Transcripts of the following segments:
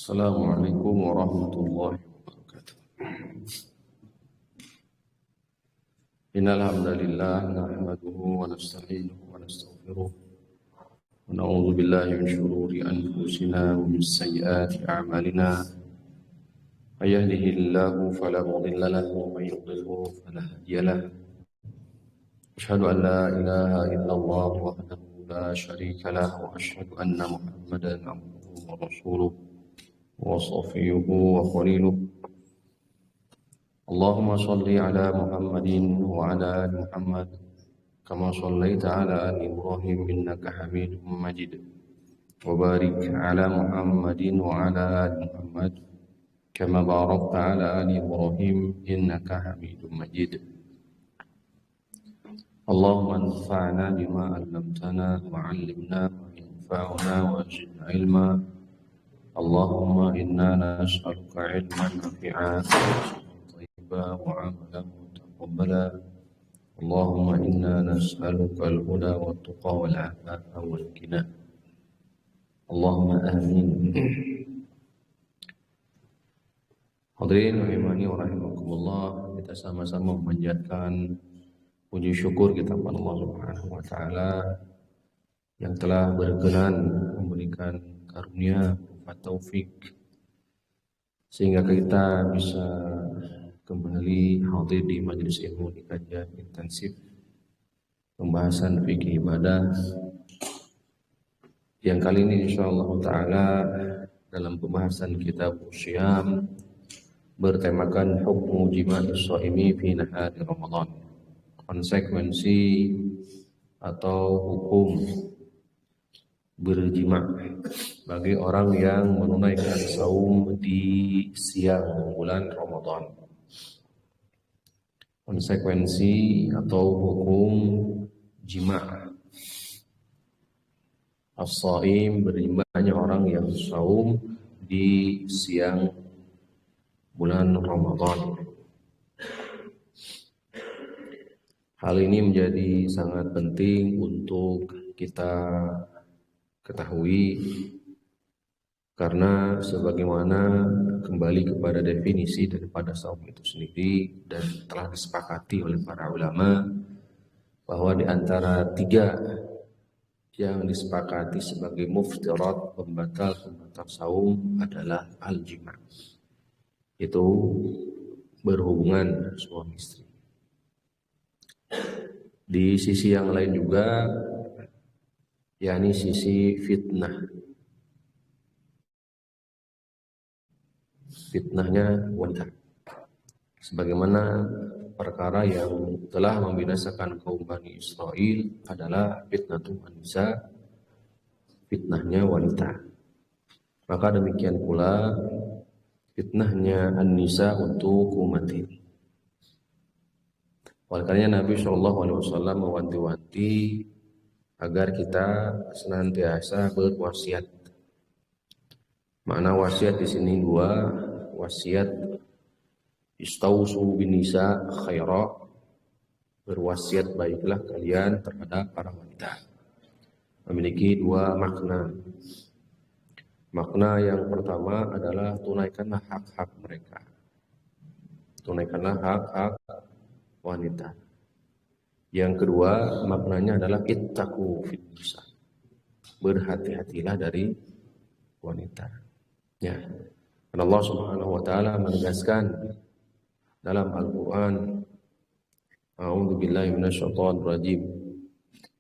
Assalamualaikum warahmatullahi wabarakatuh. Innal hamdalillah nahmaduhu wa nasta'inuhu wa nastaghfiruh wa na'udzu billahi min shururi anfusina wa min sayyiati a'malina. May yahdihillahu fala mudilla lahu wa may yudlilhu fala hadiya lahu. Asyhadu an la ilaha illallah wahdahu la syarika lahu wa asyhadu anna Muhammadan abduhu wa rasuluh wa safiyuhu wa khaliluh. Allahumma salli ala Muhammadin wa ala ali Muhammad kama sallaita ala ali Ibrahim innaka Hamidum Majid wa barik ala Muhammadin wa ala ali Muhammad kama barakta ala ali Ibrahim innaka Hamidum Majid. Allahumma anfa'na bima 'allamtana wa 'allimna ma yanfa'una wa zidna ilma. Allahumma inna nas'aluka 'ilman nafi'an wa 'amalan mutaqabbala. Allahumma inna nas'aluka al-huda wat-tuqa wal-'afafa wal-ghina. Allahumma amin. Hadirin rahimani wa rahimakumullah, kita sama-sama memanjatkan puji syukur kita kepada Allah Subhanahu wa taala yang telah berkenan memberikan karunia taufik sehingga kita bisa kembali hadir di majelis ilmu di kajian intensif pembahasan fikih ibadah yang kali ini insyaallah taala dalam pembahasan kitab Syiyam bertemakan hukmu jima'is shaimi fi nahari Ramadan, konsekuensi atau hukum berjima bagi orang yang menunaikan saum di siang bulan Ramadan. Konsekuensi atau hukum jima as-shaim, berjimanya orang yang saum di siang bulan Ramadan. Hal ini menjadi sangat penting untuk kita ketahui karena sebagaimana kembali kepada definisi daripada saum itu sendiri dan telah disepakati oleh para ulama bahwa di antara tiga yang disepakati sebagai muftirat, pembatal saum adalah al-jima', itu berhubungan suami istri. Di sisi yang lain juga, yakni sisi fitnahnya wanita, sebagaimana perkara yang telah membinasakan kaum Bani Israel adalah fitnatul nisa, fitnahnya wanita. Maka demikian pula fitnahnya an-nisa untuk umat ini. Oleh karena Nabi SAW mewanti-wanti agar kita senantiasa berwasiat. Makna wasiat di sini dua, wasiat istausu bin nisa khaira, berwasiat baiklah kalian terhadap para wanita. Memiliki dua makna. Makna yang pertama adalah tunaikanlah hak-hak mereka. Tunaikanlah hak-hak wanita. Yang kedua maknanya adalah ittaqu fin nisa, berhati-hatilah dari wanita. Ya, karena Allah Subhanahu wa taala menegaskan dalam Al-Qur'an, a'udzu billahi minasyaitonir rajim,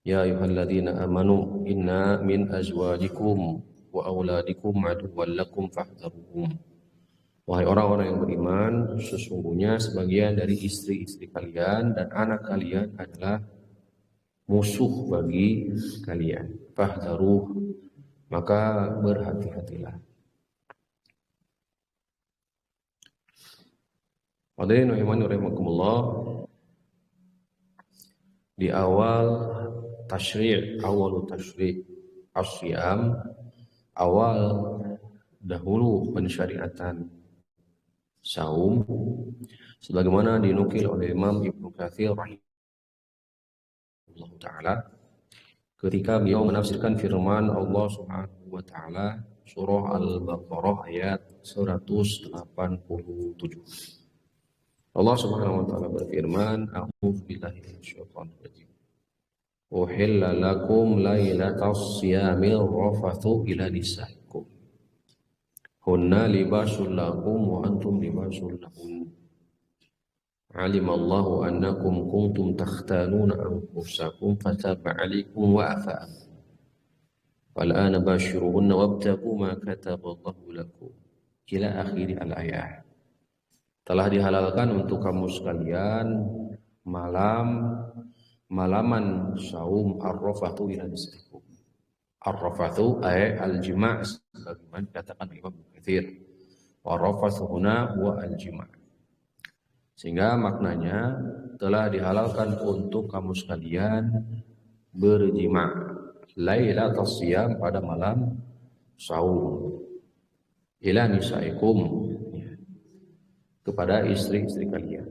ya ayyuhalladzina amanu inna min azwajikum wa auladikum aduwwan lakum fahdharuhum. Wahai orang-orang yang beriman, sesungguhnya sebagian dari istri-istri kalian dan anak kalian adalah musuh bagi kalian. Fahdharuh, maka berhati-hatilah. Hadirin rahimani rahimakumullah, di awal tasyri' as-syiyam, awal dahulu pensyariatan saum, sebagaimana dinukil oleh Imam Ibnu Katsir rahimahullah taala ketika beliau menafsirkan firman Allah Subhanahu wa taala, surah Al-Baqarah ayat 187. Allah Subhanahu wa taala berfirman, A'udzu billahi minasyaitonir rajim. Uhilla lakum lailatas siyamir rafathu ila nisaikum. Hunna libasul lakum wa antum libasul lahun. Alimallahu annakum kuntum takhtanuna anfusakum fataba 'alaikum wa 'afa ankum. Wal'ana bashiruhunna wabtagu ma kataballahu lakum. Ila akhiri al-ayah. Telah dihalalkan untuk kamu sekalian malaman saum ar-rafathu ila nisaikum. Ar-rafathu ay al-jima' sebagaimana dikatakan Imam Katsir. Wa rafathu huna wa al-jima'. Sehingga maknanya telah dihalalkan untuk kamu sekalian berjima' lailatul siyam pada malam saum ila nisaikum, kepada istri-istri kalian.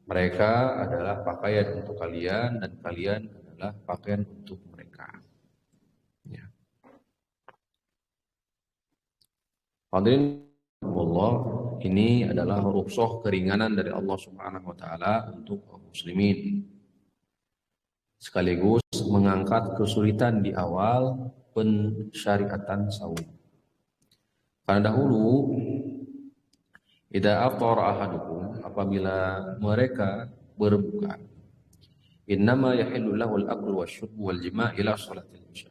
Mereka adalah pakaian untuk kalian dan kalian adalah pakaian untuk mereka. Ya. Hadirin Allah, ini adalah rukhsah keringanan dari Allah Subhanahu wa taala untuk kaum muslimin. Sekaligus mengangkat kesulitan di awal pensyariatan saum. Karena dahulu idza aftara ahadukum, apabila mereka berbuka, innama yahillu lahu al-aklu wasyurbu wal jima' ila salatil isya.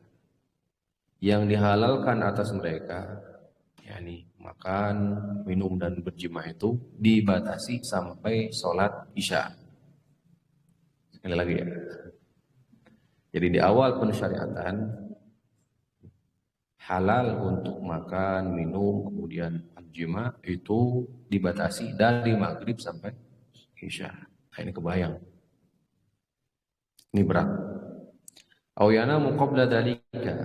Yang dihalalkan atas mereka, yakni makan, minum dan berjima itu dibatasi sampai salat isya. Sekali lagi ya. Jadi di awal pensyariatan halal untuk makan, minum, kemudian al-jima' itu dibatasi dari maghrib sampai isya. Nah, ini kebayang. Ini berat. Aw yanamu qabla dzalika,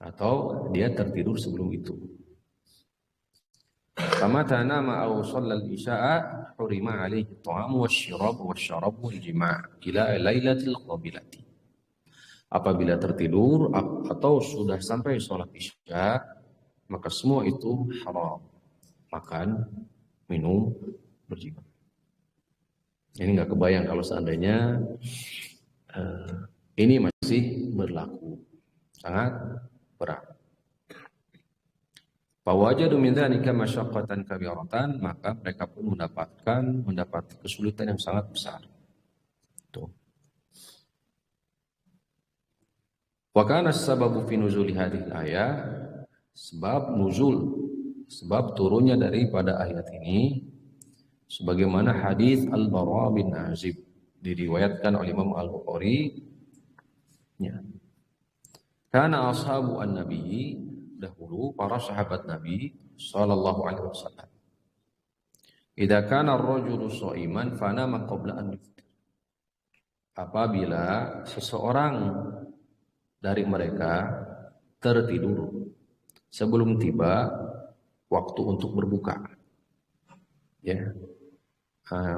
atau dia tertidur sebelum itu. Kama tanama aw shalla al-isya'a hurima 'alaihi at-ta'amu wasyarabu wasyarabu wal-jima' ila lailatil qabilati. Apabila tertidur atau sudah sampai sholat isya, maka semua itu haram. Makan, minum, berjima. Ini nggak kebayang kalau seandainya ini masih berlaku. Sangat berat. Fawajadu min dzalika masyaqqatan kabiratan, maka mereka pun mendapat kesulitan yang sangat besar. Tuh. Wa kana as-sababu fi nuzuli hadhihi al-ayah, sebab turunnya daripada ayat ini sebagaimana hadis Al-Bara bin Azib diriwayatkan oleh Imam Al-Bukhari, ya. Kana ashabu an-nabi, dahulu para sahabat Nabi sallallahu alaihi wasallam, idza kana ar-rajulu sha'iman fanama qabla an yuftir. Apabila seseorang dari mereka tertidur sebelum tiba waktu untuk berbuka, ya,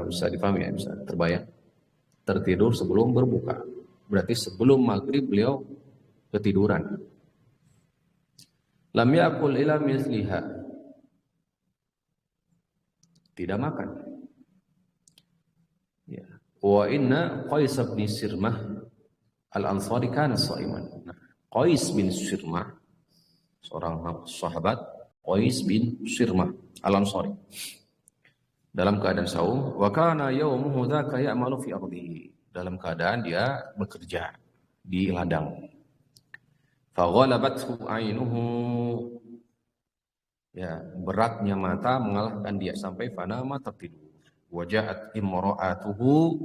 bisa dipahami ya, bisa terbayang. Tertidur sebelum berbuka, berarti sebelum maghrib beliau ketiduran. Lam yakul ila misliha, tidak makan. Ya. Wa inna Qais bin Sirmah Al-Ansari kana sha'iman. Nah, Qais bin Sirmah, seorang sahabat, Qais bin Sirmah Al-Ansari, dalam keadaan saum, wa kana yawmuhu dzaka ya'malu fi ardihi, dalam keadaan dia bekerja di ladang. Fa ghalabathu 'ainuhu, ya, beratnya mata mengalahkan dia sampai fanama, tertidur. Wa ja'at imra'atuhu,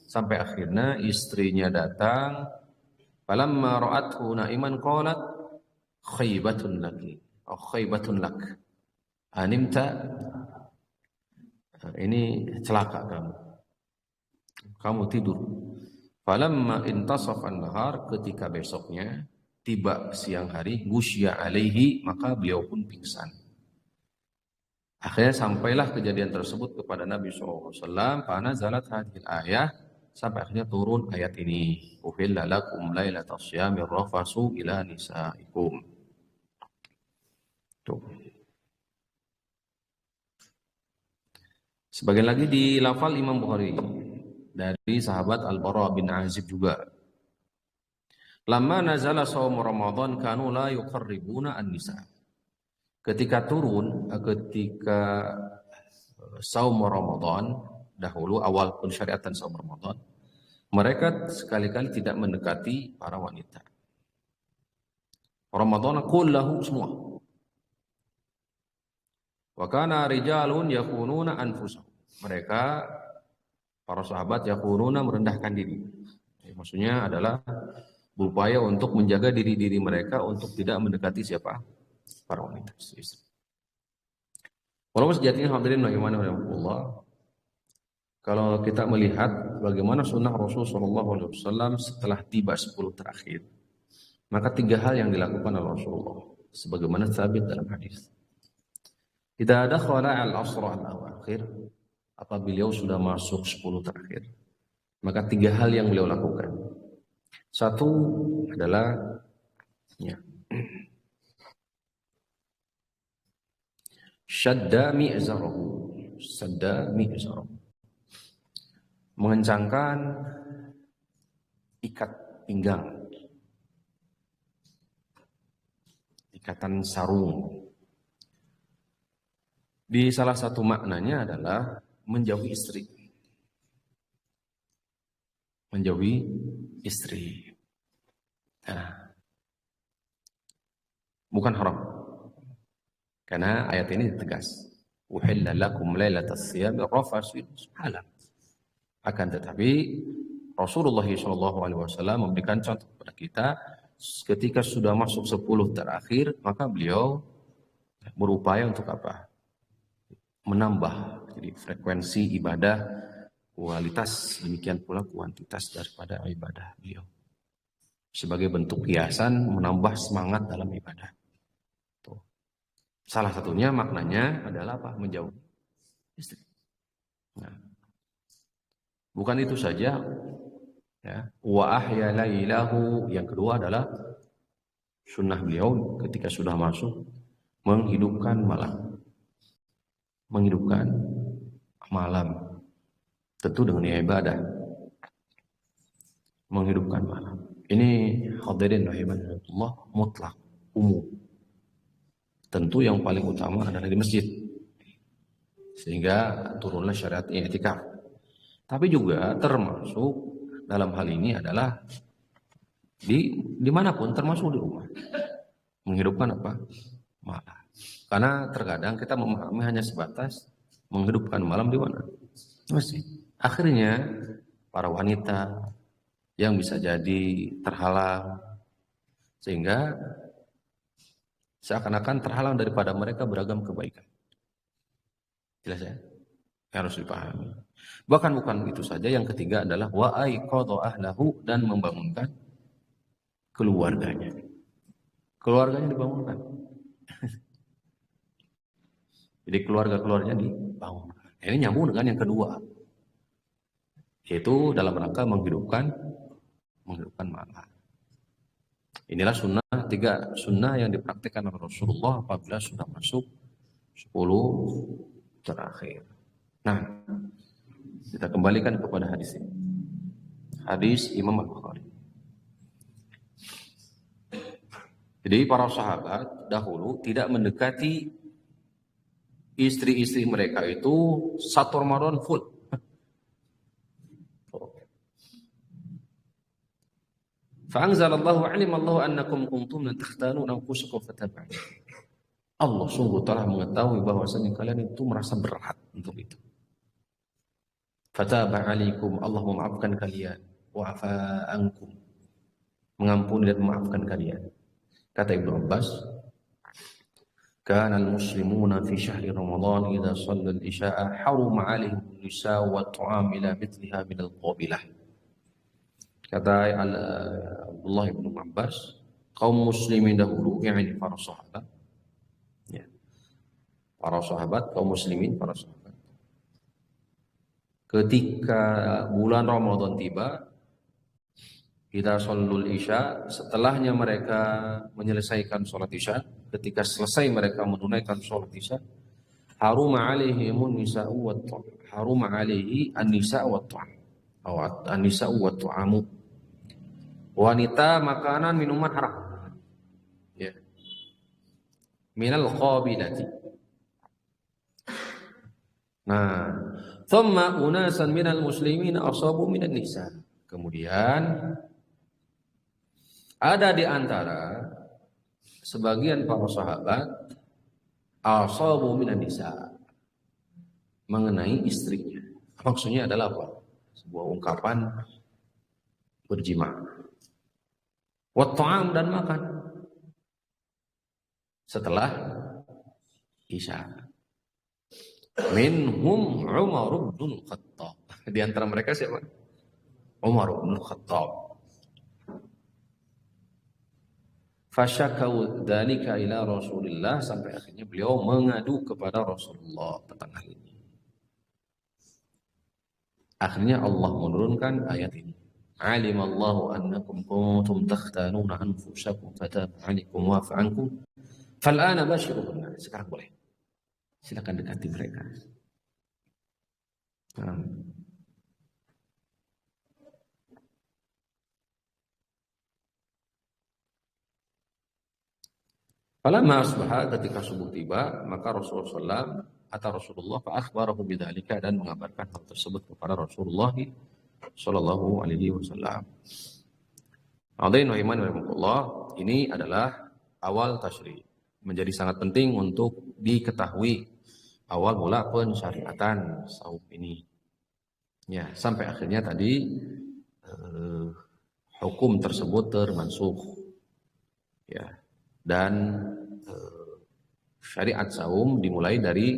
sampai akhirnya istrinya datang. Falamma ra'athu na'iman qalat khaybatun laki atau khaybatun lak. Animta, ini celaka kamu tidur. Falamma intasafa an-nahar, ketika besoknya tiba siang hari, gusya alaihi, maka beliau pun pingsan. Akhirnya sampailah kejadian tersebut kepada Nabi SAW. Fa nazalat hadhil ayah, sampai akhirnya turun ayat ini. Uhilla lakum lailatas syamir rafasu ila nisaikum. Tuh. Sebagian lagi di lafal Imam Bukhari dari sahabat Al-Bara bin Azib juga. Lamma nazala shaum Ramadan kanu la yuqarribuna an-nisa. Ketika saum Ramadan dahulu awal pensyariatan saum Ramadan, mereka sekali-kali tidak mendekati para wanita. Ramadan kullahu semua. Wa kana rijalun yakununa anfusahum. Mereka para sahabat yakununa merendahkan diri. Maksudnya adalah berupaya untuk menjaga diri-diri mereka untuk tidak mendekati siapa? Para wanita. Walaupun sejatinya hadirin rahimahullah, kalau kita melihat bagaimana sunnah Rasul SAW setelah tiba 10 terakhir, maka 3 hal yang dilakukan oleh Rasulullah sebagaimana sabit dalam hadis. Idza dakhala al-asra al-awakhir, apabila beliau sudah masuk 10 terakhir, maka 3 hal yang beliau lakukan. Satu adalah syadda mi'zarahu, mengencangkan ikat pinggang, ikatan sarung. Di salah satu maknanya adalah menjauhi istri. Nah, bukan haram. Karena ayat ini tegas. Uhilla lakum lailatas siyami rafasu halam. Akan tetapi Rasulullah SAW memberikan contoh kepada kita ketika sudah masuk 10 terakhir, maka beliau berupaya untuk apa? Menambah jadi frekuensi ibadah, kualitas, demikian pula kuantitas daripada ibadah beliau. Sebagai bentuk hiasan menambah semangat dalam ibadah. Tuh. Salah satunya maknanya adalah apa? Menjauh istri. Nah, bukan itu saja, ya. Wa ahya lailahu, yang kedua adalah sunnah beliau ketika sudah masuk menghidupkan malam. Tentu dengan ibadah. Menghidupkan malam. Ini hadirin rahimahullah mutlak, umum. Tentu yang paling utama adalah di masjid. Sehingga turunlah syariat i'tikaf. Tapi juga termasuk dalam hal ini adalah dimanapun, termasuk di rumah. Menghidupkan apa? Malam. Karena terkadang kita memahami hanya sebatas menghidupkan malam di mana? Masjid. Akhirnya para wanita yang bisa jadi terhalang, sehingga seakan-akan terhalang daripada mereka beragam kebaikan. Jelas ya? Harus dipahami. Bahkan bukan itu saja, yang ketiga adalah wa aiqadha ahlahu, dan membangunkan keluarganya. Keluarganya dibangunkan. Jadi keluarga-keluarganya dibangunkan. Ini nyambung dengan yang kedua, yaitu dalam rangka menghidupkan malam. Inilah tiga sunnah yang dipraktikkan oleh Rasulullah apabila sudah masuk 10 terakhir. Nah, kita kembalikan kepada hadis ini. Hadis Imam Al-Bukhari. Jadi para sahabat dahulu tidak mendekati istri-istri mereka itu satu Ramadan full. Fa'anzalallahu alimallahu annakum kuntum takhtanuna anfusakum fataba. Allah sungguh telah mengetahui bahwasanya kalian itu merasa berat untuk itu. Fataba alaikum, Allah memaafkan kalian. Wa'afa ankum, mengampuni dan memaafkan kalian. Kata Ibnu Abbas, kana al-muslimuna fi syahri Ramadan idza shalla al-isya'a haruma 'alaihim an-nisa wa at-ta'am ila mithliha min al-qabilah. Kata Abdullah bin Abbas, kaum muslimin dahulu, yakni para sahabat, ya. Para sahabat, kaum muslimin, para sahabat. Ketika bulan Ramadan tiba, Idza shallul isya, setelahnya mereka menyelesaikan sholat isya, ketika selesai mereka menunaikan sholat isya, haruma alaihimun nisa'u wat haruma alaihi an-nisa'u wat ta'am. An-nisa'u wat ta'amu. Wanita, makanan, minuman haram. Ya. Minal qabilati. Nah, thumma unasan minal muslimin asabu minan nisa. Kemudian ada di antara sebagian para sahabat asabu minan nisa, mengenai istrinya. Maksudnya adalah apa? Sebuah ungkapan berjima. Wat ta'am, dan makan setelah isya. Minhum Umar bin Khattab. Di antara mereka siapa? Umar bin Khattab. Fasyakau dzalika ila Rasulillah, sampai akhirnya beliau mengadu kepada Rasulullah tentang hal ini. Akhirnya Allah menurunkan ayat ini. Alimallahu annakum kuntum takhtanuna anfusakum fataba 'alaikum wa 'afa 'ankum fal'ana bashiruhunna. Sekarang boleh. Silakan dekati mereka. Falamma asbaha, ketika subuh tiba, maka Rasulullah fa akhbarahu bidzalika, dan mengabarkan hal tersebut kepada Rasulullah sallallahu alaihi wasallam. Hadirin rahiman rahimakumullah, ini adalah awal tasyri'. Menjadi sangat penting untuk diketahui awal mula pensyariatan saum ini. Ya, sampai akhirnya tadi hukum tersebut termansukh. Ya. Dan syariat saum dimulai dari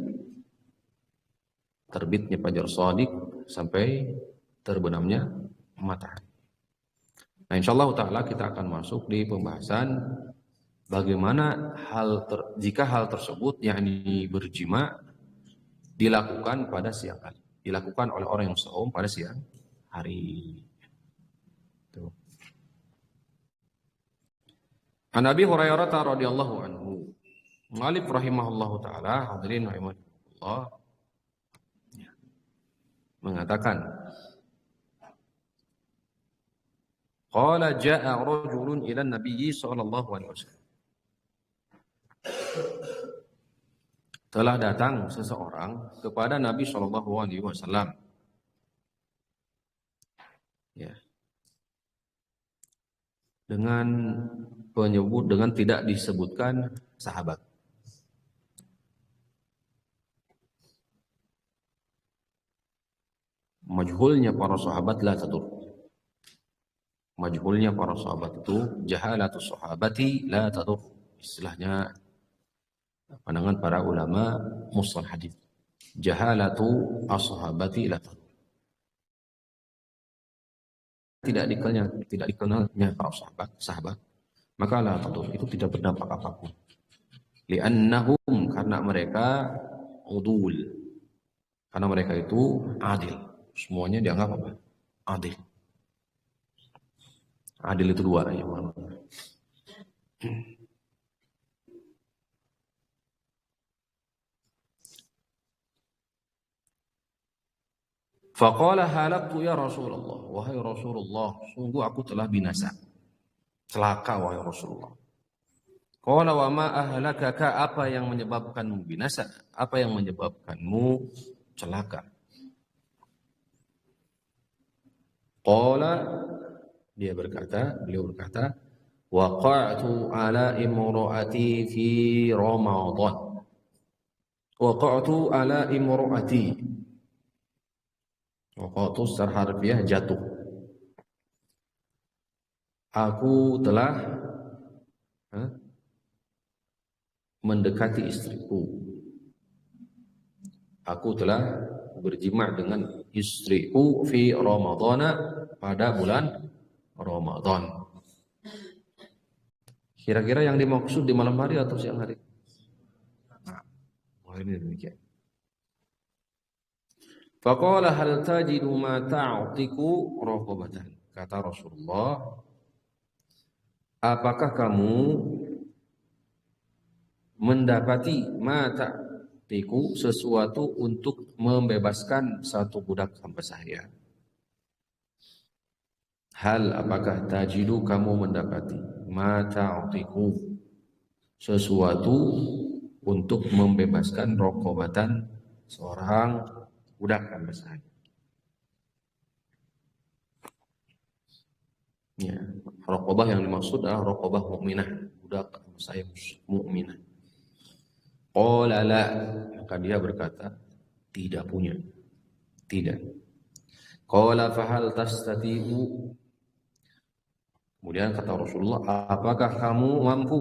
terbitnya fajar shadiq sampai terbenamnya matahari. Nah, insyaallah taala kita akan masuk di pembahasan bagaimana jika hal tersebut, yakni berjima, dilakukan pada siang hari, dilakukan oleh orang yang saum pada siang hari. Tuh. An Abi Hurairah radhiyallahu anhu, Malik rahimahullahu taala, hadirin rahimahullah, mengatakan, qala jaa rajulun ila Nabi sallallahu alaihi wasallam. Telah datang seseorang kepada Nabi sallallahu alaihi wasallam. Ya. Dengan tidak disebutkan sahabat. Majhulnya para sahabat la tadur. Majhulnya para sahabat itu jahalatus sahabati la tadur. Istilahnya pandangan para ulama mustalah hadis. Jahalatu as-sahabati la tadur. Tidak dikenalnya para sahabat, maka la tadur, itu tidak berdampak apapun. Li'annahum, karena mereka udul, karena mereka itu adil. Semuanya dianggap apa? Adil. Adil itu dua ya. Faqala halaktu ya Rasulullah, wahai Rasulullah, sungguh aku telah binasa, celaka wahai Rasulullah. Qala wa ma ahlakaka, apa yang menyebabkanmu binasa, apa yang menyebabkanmu celaka? Qala, beliau berkata, waqa'tu ala imra'ati fi Ramadan. Waqa'tu ala imra'ati. Waqa'tu secara harfiah jatuh. Aku telah mendekati istriku. Aku telah berjima dengan istriku fi Ramadhana, pada bulan Ramadan. Kira-kira yang dimaksud di malam hari atau siang hari? Nah, ini demikian. Faqala hal tajidu ma ta'tiku raqabatan. Kata Rasulullah, apakah kamu mendapati mata tiku sesuatu untuk membebaskan satu budak hamba saya? Hal apakah tajidu kamu mendapati mata tiku sesuatu untuk membebaskan rokobatan seorang budak hamba saya? Ya, rokobah yang dimaksud adalah rokobah mukminah, budak hamba saya mukminah. Qala la, maka dia berkata tidak punya, tidak. Qala fahal tastati'u, kemudian kata Rasulullah, apakah kamu mampu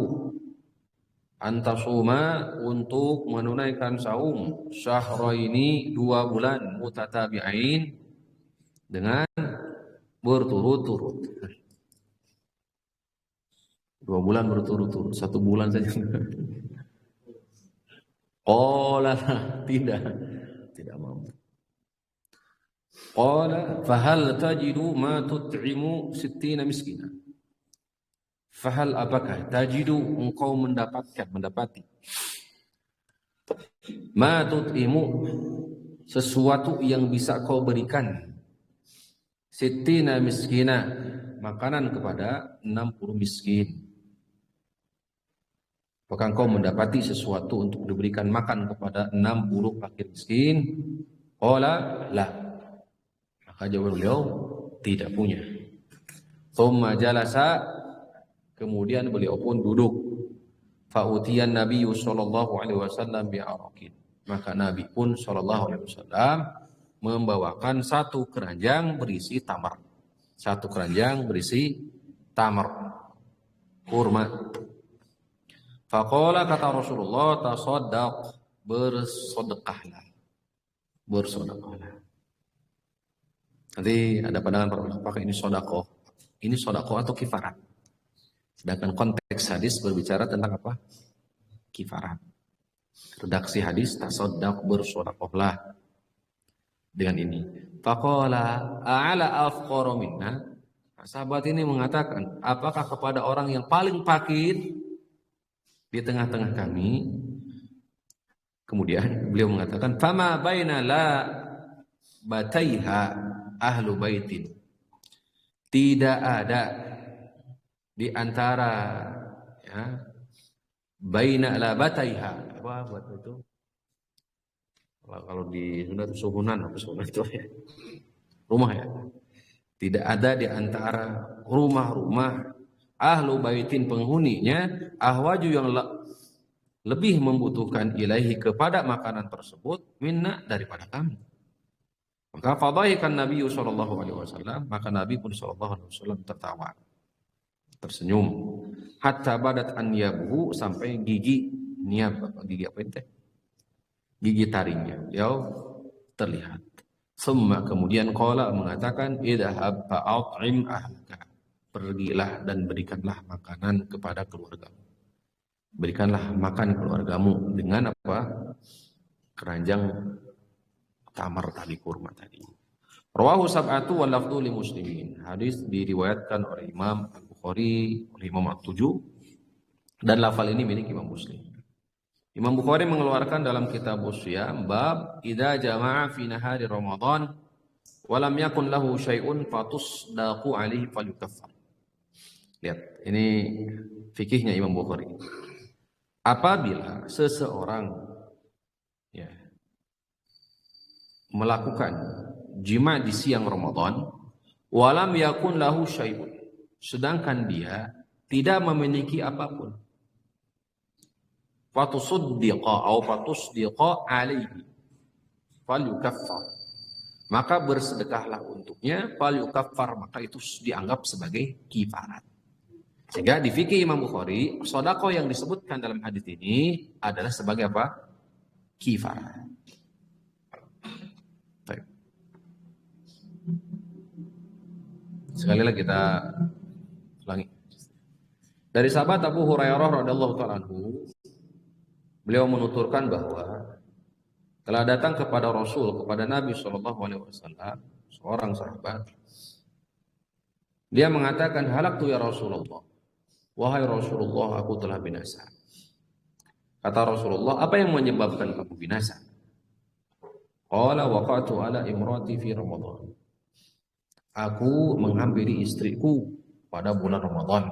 antasuma untuk menunaikan saum syahraini 2 bulan mutatabi'ain dengan berturut-turut. 2 bulan berturut-turut, 1 bulan saja. Qala tidak mampu. Qala fahal tajidu ma tut'imu 60 miskina. Fahal apakah tajidu engkau mendapati ma tut'imu sesuatu yang bisa kau berikan 60 miskina, makanan kepada 60 miskin. Apakah engkau mendapati sesuatu untuk diberikan makan kepada 60 fakir miskin? Qala la. Maka jawab beliau tidak punya. Thumma jalasa, kemudian beliau pun duduk. Fa'utiyan Nabi sallallahu alaihi wasallam bi'araqin. Maka Nabi pun sallallahu alaihi wasallam membawakan 1 keranjang berisi tamar. 1 keranjang berisi tamar, kurma. Faqala, kata Rasulullah, tasaddaq, bersedekahlah. Bersedekahlah. Nanti ada pandangan para ulama apakah ini sedekah? Ini sedekah atau kifarat? Sedangkan konteks hadis berbicara tentang apa? Kifarat. Redaksi hadis tasaddaq, bersedekahlah dengan ini. Faqala a'ala afqara minna. Sahabat ini mengatakan, apakah kepada orang yang paling fakir di tengah-tengah kami? Kemudian beliau mengatakan, fama baina la bataiha ahlu baitin. Tidak ada di antara, ya, baina la bataiha. Apa buat itu? Kalau di Sunda itu suhunan, apa suhunan itu ya? Rumah ya. Tidak ada di antara rumah-rumah ahlu baitin penghuninya ahwaju yang lebih membutuhkan ilaihi kepada makanan tersebut minna daripada kami. Maka fadhahikan Nabi sallallahu alaihi wasallam, maka Nabi pun sallallahu alaihi wasallam tertawa, tersenyum, hatta badat an yabuhu, sampai gigi niab, gigi apa itu? Gigi taringnya beliau terlihat. Summa, kemudian qala, mengatakan, idhab fa'at'im ahlaka, pergilah dan berikanlah makanan kepada keluargamu. Berikanlah makan keluargamu dengan apa? Keranjang tamar tadi, kurma tadi. Rawahu sab'atu wal lafdhu li muslimin. Hadis diriwayatkan oleh Imam Al-Bukhari, oleh Imam At-7, dan lafal ini milik Imam Muslim. Imam Bukhari mengeluarkan dalam kitab Usyam bab idza jama'a fi nahari Ramadan wa lam yakun lahu syai'un fatusdaqu alaihi falyukaffar. Lihat, ini fikihnya Imam Bukhari. Apabila seseorang, ya, melakukan jima di siang Ramadan, walam yakun lahu syai'un, sedangkan dia tidak memiliki apapun, fatusuddiqa atau fatusdiqa alaihi falyukaffar, maka bersedekahlah untuknya, falyukaffar, maka itu dianggap sebagai kifarat. Sehingga di fikih Imam Bukhari, sedekah yang disebutkan dalam hadis ini adalah sebagai apa? Kifarat. Baik. Sekali lagi kita ulangi. Dari sahabat Abu Hurairah radhiyallahu ta'ala anhu, beliau menuturkan bahwa telah datang kepada Rasul, kepada Nabi SAW, seorang sahabat Dia mengatakan, halaktu ya Rasulullah. Wahai Rasulullah, aku telah binasa. Kata Rasulullah, apa yang menyebabkan kamu binasa? Qala waqatu ala imrati fi Ramadan. Aku menghampiri istriku pada bulan Ramadan.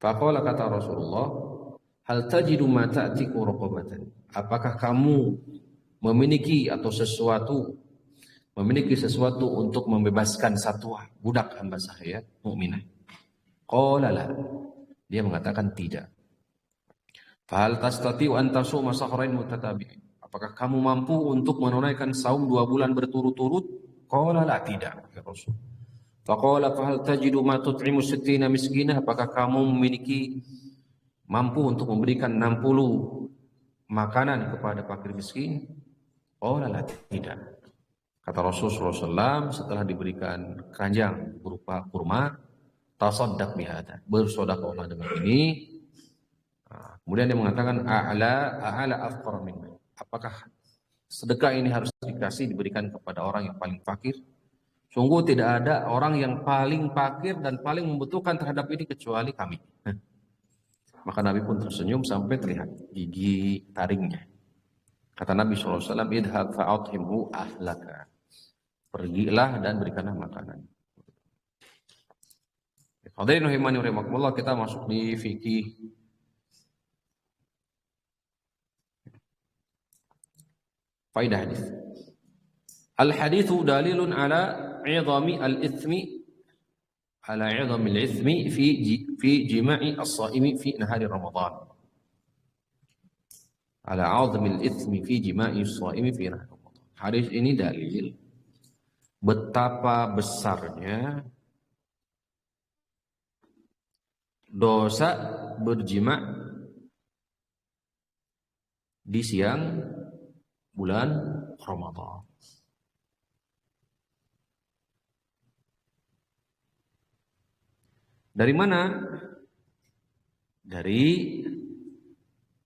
Faqala kata Rasulullah, hal tajidu ma ta'tiku raqabatan. Apakah kamu memiliki sesuatu untuk membebaskan satu budak hamba saya mukminah? Qala la. Dia mengatakan tidak. Fahal tastati'u an tasuma shahrain mutatabi'ain. Apakah kamu mampu untuk menunaikan saum 2 bulan berturut-turut? Qala la, tidak ya Rasul. Faqala fahal tajidu ma tut'imu 60 miskina. Apakah kamu mampu untuk memberikan 60 makanan kepada fakir miskin? Qala la, tidak. Kata Rasulullah SAW setelah diberikan keranjang berupa kurma, tasaddaq bihada, bersedekahlah dengan ini. Kemudian dia mengatakan a'ala afqara minni. Apakah sedekah ini harus diberikan kepada orang yang paling fakir? Sungguh tidak ada orang yang paling fakir dan paling membutuhkan terhadap ini kecuali kami. Maka Nabi pun tersenyum sampai terlihat gigi taringnya. Kata Nabi SAW, idhab fa'athimhu ahlaka. Pergilah dan berikanlah makanan. Hadirin rahimani rahimakumullah, kita masuk di fikih. Faidah hadis. Al-haditsu dalilun ala 'idhami al-ithmi fi jima'i as-sha'imi fi nahari Ramadan. Ala 'idhami al-ithmi fi jima'i as-sha'imi fi nahari Ramadan. Hadis ini dalil betapa besarnya dosa berjima di siang bulan Ramadan. Dari mana? Dari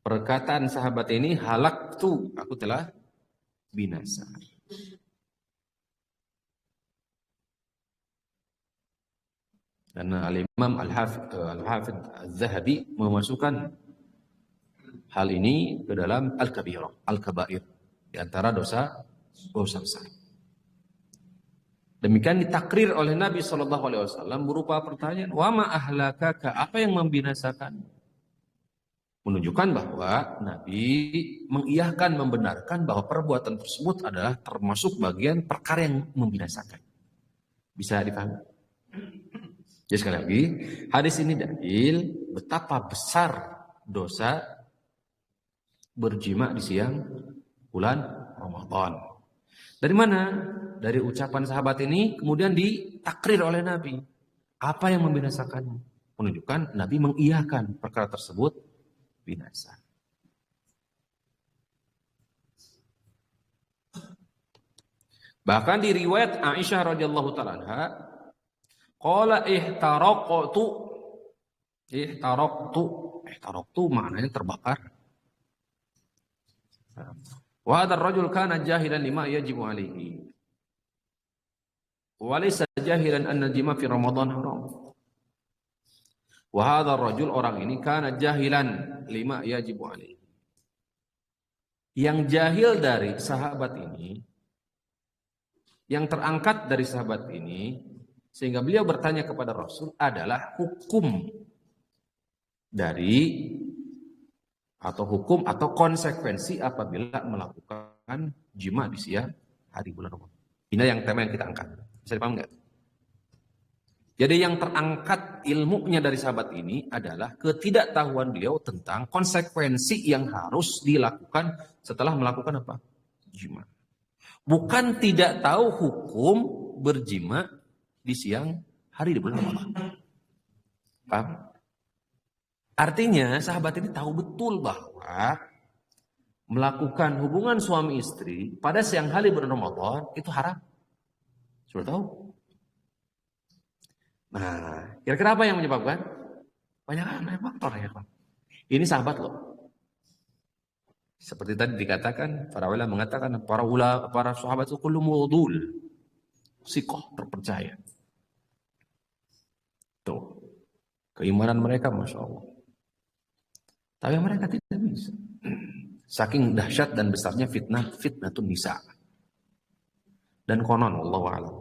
perkataan sahabat ini, halaktu, aku telah binasa. Karena Al-Imam Al-Hafidh Az-Zahabi memasukkan hal ini ke dalam Al-Kabirah, Al-Kabair, di antara dosa besar. Demikian ditakrir oleh Nabi SAW berupa pertanyaan, wa ma ahlakaka, apa yang membinasakan? Menunjukkan bahwa Nabi mengiyahkan, membenarkan bahwa perbuatan tersebut adalah termasuk bagian perkara yang membinasakan. Bisa dipahami? Jadi sekali lagi, hadis ini dalil betapa besar dosa berjima di siang bulan Ramadan. Dari mana? Dari ucapan sahabat ini kemudian ditakrir oleh Nabi. Apa yang membinasakannya? Menunjukkan Nabi mengiyahkan perkara tersebut binasa. Bahkan di riwayat Aisyah radhiyallahu taala anha, qala ihtaraqtu maknanya terbakar. Wa hadzal rajul kana jahilan lima yajibu alaihi. Wa laysa jahilan anna jima fi Ramadan haram. Wa hadzal rajul, orang ini, kana jahilan lima yajibu alaihi. Yang jahil dari sahabat ini, yang terangkat dari sahabat ini, sehingga beliau bertanya kepada Rasul adalah hukum atau konsekuensi apabila melakukan jima di siang hari bulan Ramadan. Ini yang tema yang kita angkat. Bisa dipaham nggak? Jadi yang terangkat ilmunya dari sahabat ini adalah ketidaktahuan beliau tentang konsekuensi yang harus dilakukan setelah melakukan apa? Jima. Bukan tidak tahu hukum berjima di siang hari di bulan Ramadan. Paham? Artinya sahabat ini tahu betul bahwa melakukan hubungan suami istri pada siang hari bulan Ramadan itu haram. Sudah tahu? Nah, kira-kira apa yang menyebabkan? Banyak faktor ya, Pak. Ini sahabat loh. Seperti tadi dikatakan, para ulama mengatakan para sahabat itu kullu mudul, siqah, terpercaya. Keimanan mereka Masya Allah. Tapi mereka tidak bisa. Saking dahsyat dan besarnya fitnah tuh nisa. Dan konon, wallahu a'lam.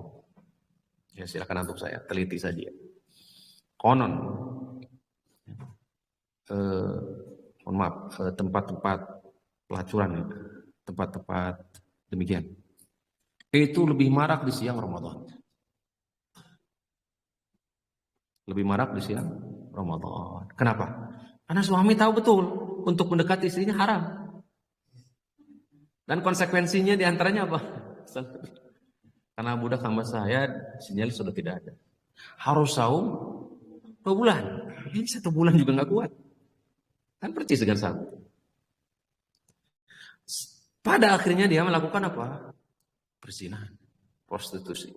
Ya silakan untuk saya teliti saja. Konon, mohon maaf, tempat-tempat pelacuran, ya, tempat-tempat demikian, itu lebih marak di siang Ramadan. Lebih marak di siang Ramadan. Kenapa? Karena suami tahu betul untuk mendekati istrinya haram. Dan konsekuensinya diantaranya apa? Karena budak hamba saya sinyal sudah tidak ada. Harus saum 2 bulan. Ini 1 bulan juga nggak kuat. Kan percis dengan saum. Pada akhirnya dia melakukan apa? Perzinahan, prostitusi.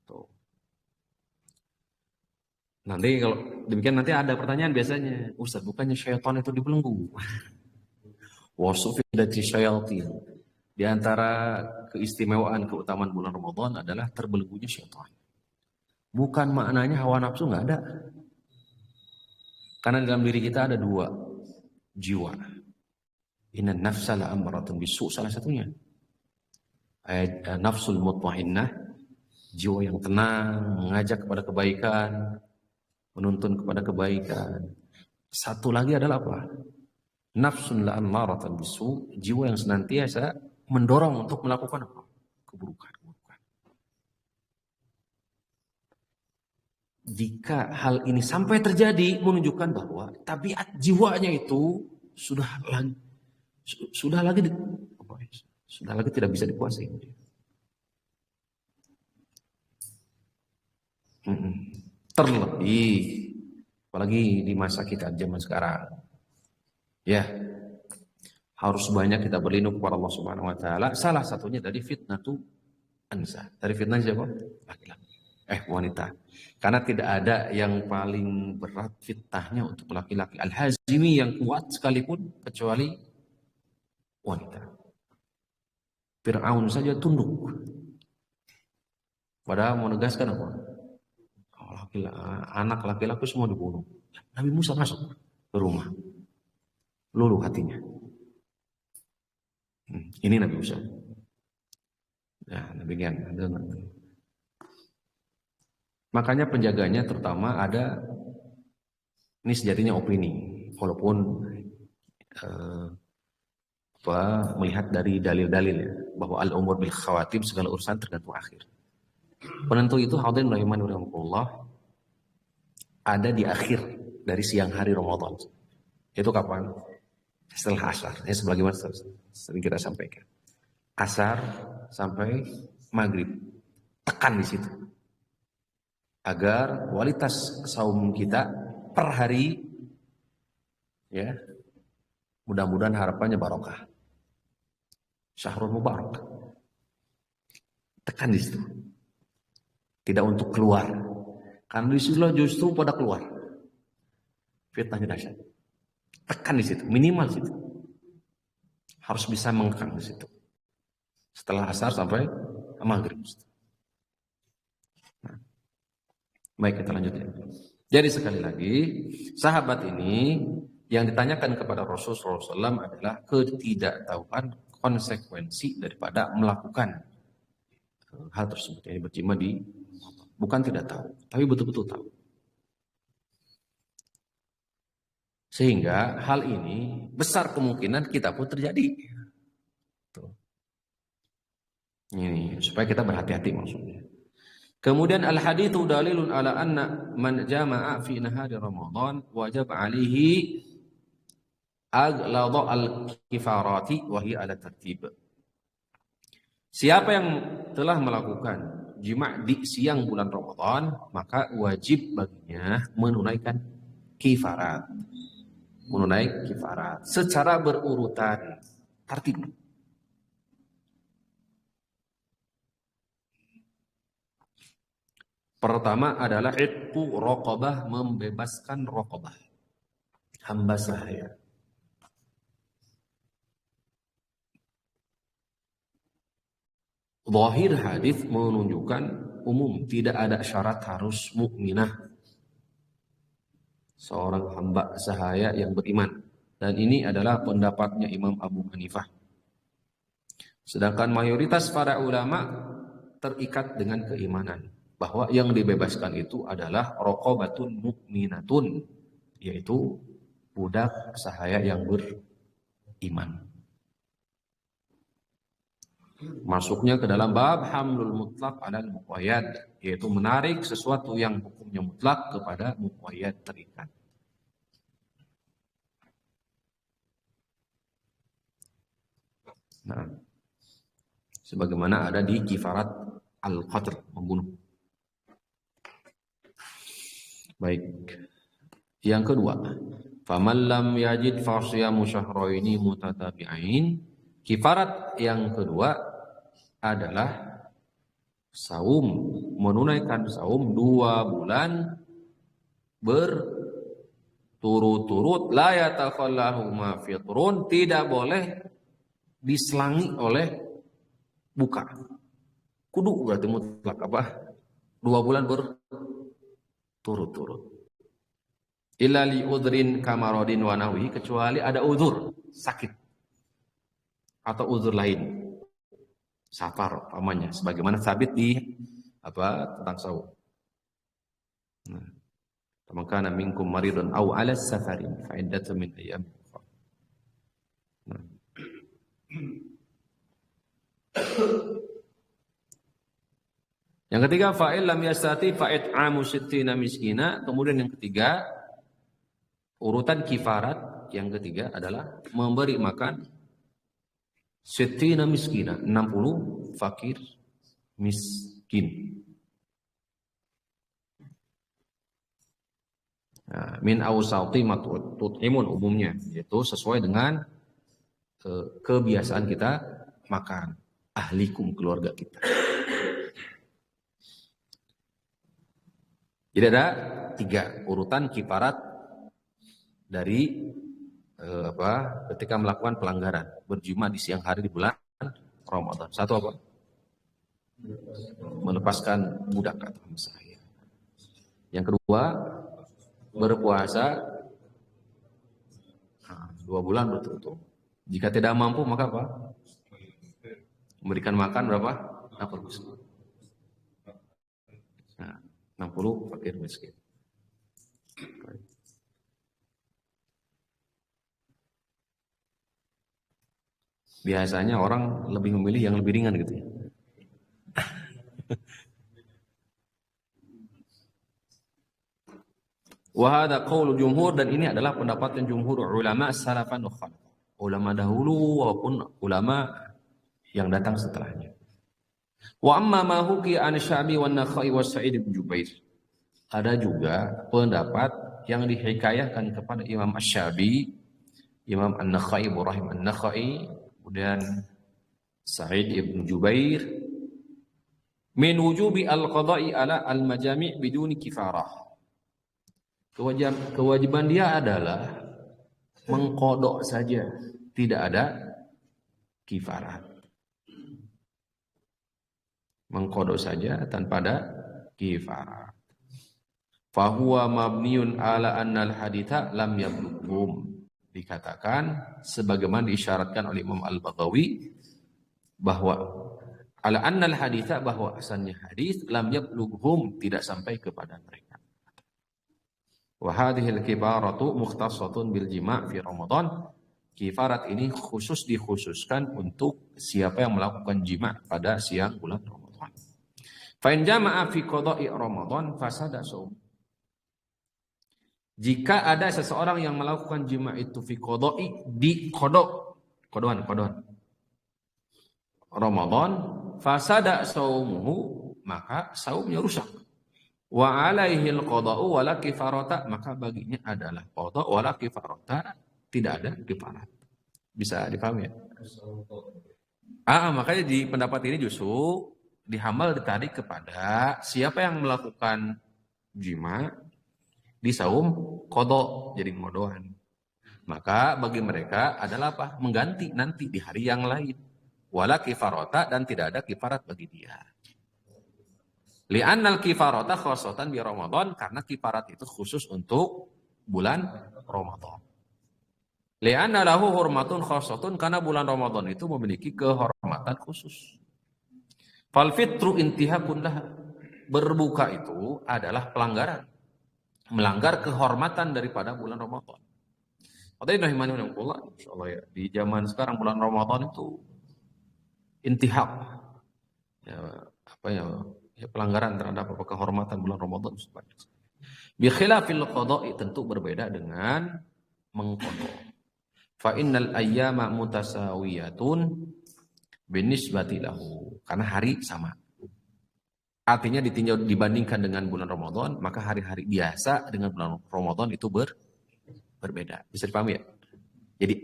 Tuh. Nanti kalau demikian nanti ada pertanyaan biasanya, Ustaz bukannya syaitan itu dibelenggu? Wasufidati syayatin. Di antara keistimewaan keutamaan bulan Ramadan adalah terbelenggunya syaitan. Bukan maknanya hawa nafsu nggak ada. Karena dalam diri kita ada 2 jiwa. Inna nafsa la'ammaratun bisu, salah satunya. Nafsul mutmainnah, jiwa yang tenang, mengajak kepada kebaikan, menuntun kepada kebaikan. Satu lagi adalah apa? Nafsun la'ammaratun bisu, jiwa yang senantiasa mendorong untuk melakukan apa? Keburukan. Jika hal ini sampai terjadi, menunjukkan bahwa tabiat jiwanya itu sudah lagi tidak bisa dikuasai. Terlebih apalagi di masa kita zaman sekarang, ya harus banyak kita berlindung kepada Allah Subhanahu Wa Taala. Salah satunya dari fitnah tuh ansa. Dari fitnah siapa? Laki-laki. Wanita. Karena tidak ada yang paling berat fitnahnya untuk laki-laki al-hazimi yang kuat sekalipun kecuali wanita. Fir'aun saja tunduk. Padahal mau menegaskan apa? Anak laki-laki semua dibunuh. Nabi Musa masuk ke rumah. Luluh hatinya. Ini Nabi Musa. Nah, demikian. Makanya penjaganya terutama ada, ini sejatinya opini, walaupun melihat dari dalil-dalil ya, bahwa al-umur bil khawatim, segala urusan tergantung akhir. Penentu itu hadirin rahimanillah ada di akhir dari siang hari Ramadan. Itu kapan? Setelah asar. Ya sebagaimana sering kita sampaikan. Asar sampai maghrib. Tekan di situ. Agar kualitas saum kita per hari, ya, mudah-mudahan harapannya barokah. Syahrul Mubarak. Tekan di situ. Tidak untuk keluar. Karena di situ justru pada keluar. Fitnahnya dahsyat. Tekan di situ, minimal situ. Harus bisa mengekang di situ. Setelah asar sampai maghrib. Baik, kita lanjutkan. Jadi sekali lagi, sahabat ini yang ditanyakan kepada Rasulullah SAW adalah ketidaktahuan konsekuensi daripada melakukan hal tersebut. Yang berjima bukan tidak tahu, tapi betul-betul tahu. Sehingga hal ini besar kemungkinan kita pun terjadi. Tuh. Ini supaya kita berhati-hati maksudnya. Kemudian al-haditsu dalilun ala anna man jama'a fi nahari Ramadan wajib alaihi aghladu al-kifarati wa hiya ala tartib. Siapa yang telah melakukan jima' di siang bulan Ramadan, maka wajib baginya menunaikan kifarat. Menunaikan kifarat secara berurutan, tertib. Pertama adalah itqu raqabah, membebaskan raqabah, hamba sahaya. Zahir hadis menunjukkan umum, tidak ada syarat harus mukminah seorang hamba sahaya yang beriman. Dan ini adalah pendapatnya Imam Abu Hanifah. Sedangkan mayoritas para ulama terikat dengan keimanan bahwa yang dibebaskan itu adalah raqabatun mukminatun, yaitu budak sahaya yang beriman. Masuknya ke dalam bab hamlul mutlaq alal muqayyad, yaitu menarik sesuatu yang hukumnya mutlak kepada muqayyad terikat. Nah, sebagaimana ada di kifarat al-qatl, membunuh. Baik. Yang kedua, faman lam yajid fasiyamu syahraini mutatabi'ain. Kifarat yang kedua adalah saum, menunaikan saum 2 bulan berturut-turut, la yatakhallahu ma fitrun, tidak boleh diselangi oleh buka. Kudu berarti mutlak apa? 2 bulan berturut-turut. Illa li udhrin kamarodin wa nahwi, kecuali ada uzur, sakit atau uzur lain, safar pamannya, sebagaimana sabit di tentang saum. Nah, maka minkum maridun aw ala safarin fa iddatu min ayyam. Yang ketiga, fa'il lam yastati fa'it'amu sittina miskina. Kemudian yang ketiga, urutan kifarat yang ketiga adalah memberi makan sittina miskina, 60 fakir miskin. Nah, min awsati tut'imun umumnya, yaitu sesuai dengan kebiasaan kita makan, ahlikum, keluarga kita. Jadi ada 3 urutan kifarat dari ketika melakukan pelanggaran berjima di siang hari di bulan Ramadan. 1 apa? Melepaskan budak atau saya. Yang kedua, berpuasa 2 bulan berturut-turut. Jika tidak mampu maka apa? Memberikan makan berapa? 60. Nah, 60 fakir miskin. Biasanya orang lebih memilih yang lebih ringan gitu ya. Wa hadza qaulu jumhur, dan ini adalah pendapat jumhur ulama salafan wa khalaf. Ulama dahulu walaupun ulama yang datang setelahnya. Wa amma ma huki an Syabi wan Nakhai wa Sa'id bin Jubair. Ada juga pendapat yang dihikayahkan kepada Imam Asy-Syabi, Imam An-Nakhai, Ibrahim An-Nakhai, kemudian Sa'id ibn Jubair, min wujubi al-qada'i ala al-majami' biduni kifarah. Kewajiban dia adalah mengkodok saja, tidak ada kifarat. Mengkodok saja tanpa ada kifarat. Fahuwa mabniun ala annal haditha lam yablughum. Dikatakan sebagaimana diisyaratkan oleh Imam Al-Baghawi bahwa ala annal haditha, bahwa asalnya hadis lam yablughum, tidak sampai kepada mereka. Wa hadhil kifaratu mukhtassatun bil jima' fi Ramadan. Kifarat ini dikhususkan untuk siapa yang melakukan jima' pada siang bulan Ramadan. Fa in jama'a fi qada'i Ramadan fasada shaum. Jika ada seseorang yang melakukan jima' itu fi qada'i, di kodoan Ramadan, fasada shaumuhu, maka saumnya rusak. Wa alaihil qada'u wala kifarata, maka baginya adalah qada' wala kifarata, tidak ada kifarat. Bisa dipahami ya? Makanya di pendapat ini justru dihamal ditarik kepada siapa yang melakukan jima di saum qada', jadi ngodohan. Maka bagi mereka adalah apa? Mengganti nanti di hari yang lain. Wala kifarata, dan tidak ada kifarat bagi dia. Li'annal kifarata khosotan bi Ramadan, karena kifarat itu khusus untuk bulan Ramadan. Li'anna lahu hurmatun khosotun, karena bulan Ramadan itu memiliki kehormatan khusus. Fal fitru intihakun lah, berbuka itu adalah pelanggaran, melanggar kehormatan daripada bulan Ramadan. Insyaallah ya, di zaman sekarang bulan Ramadan itu intihak, ya, apa ya, pelanggaran terhadap kehormatan bulan Ramadan. Bi khilafil qada'i, tentu berbeda dengan mengqada. Fa innal ayyama mutasawiyatun binisbati lahu, karena hari sama. Artinya ditinjau dibandingkan dengan bulan Ramadan, maka hari-hari biasa dengan bulan Ramadan itu berbeda. Bisa dipahami ya? Jadi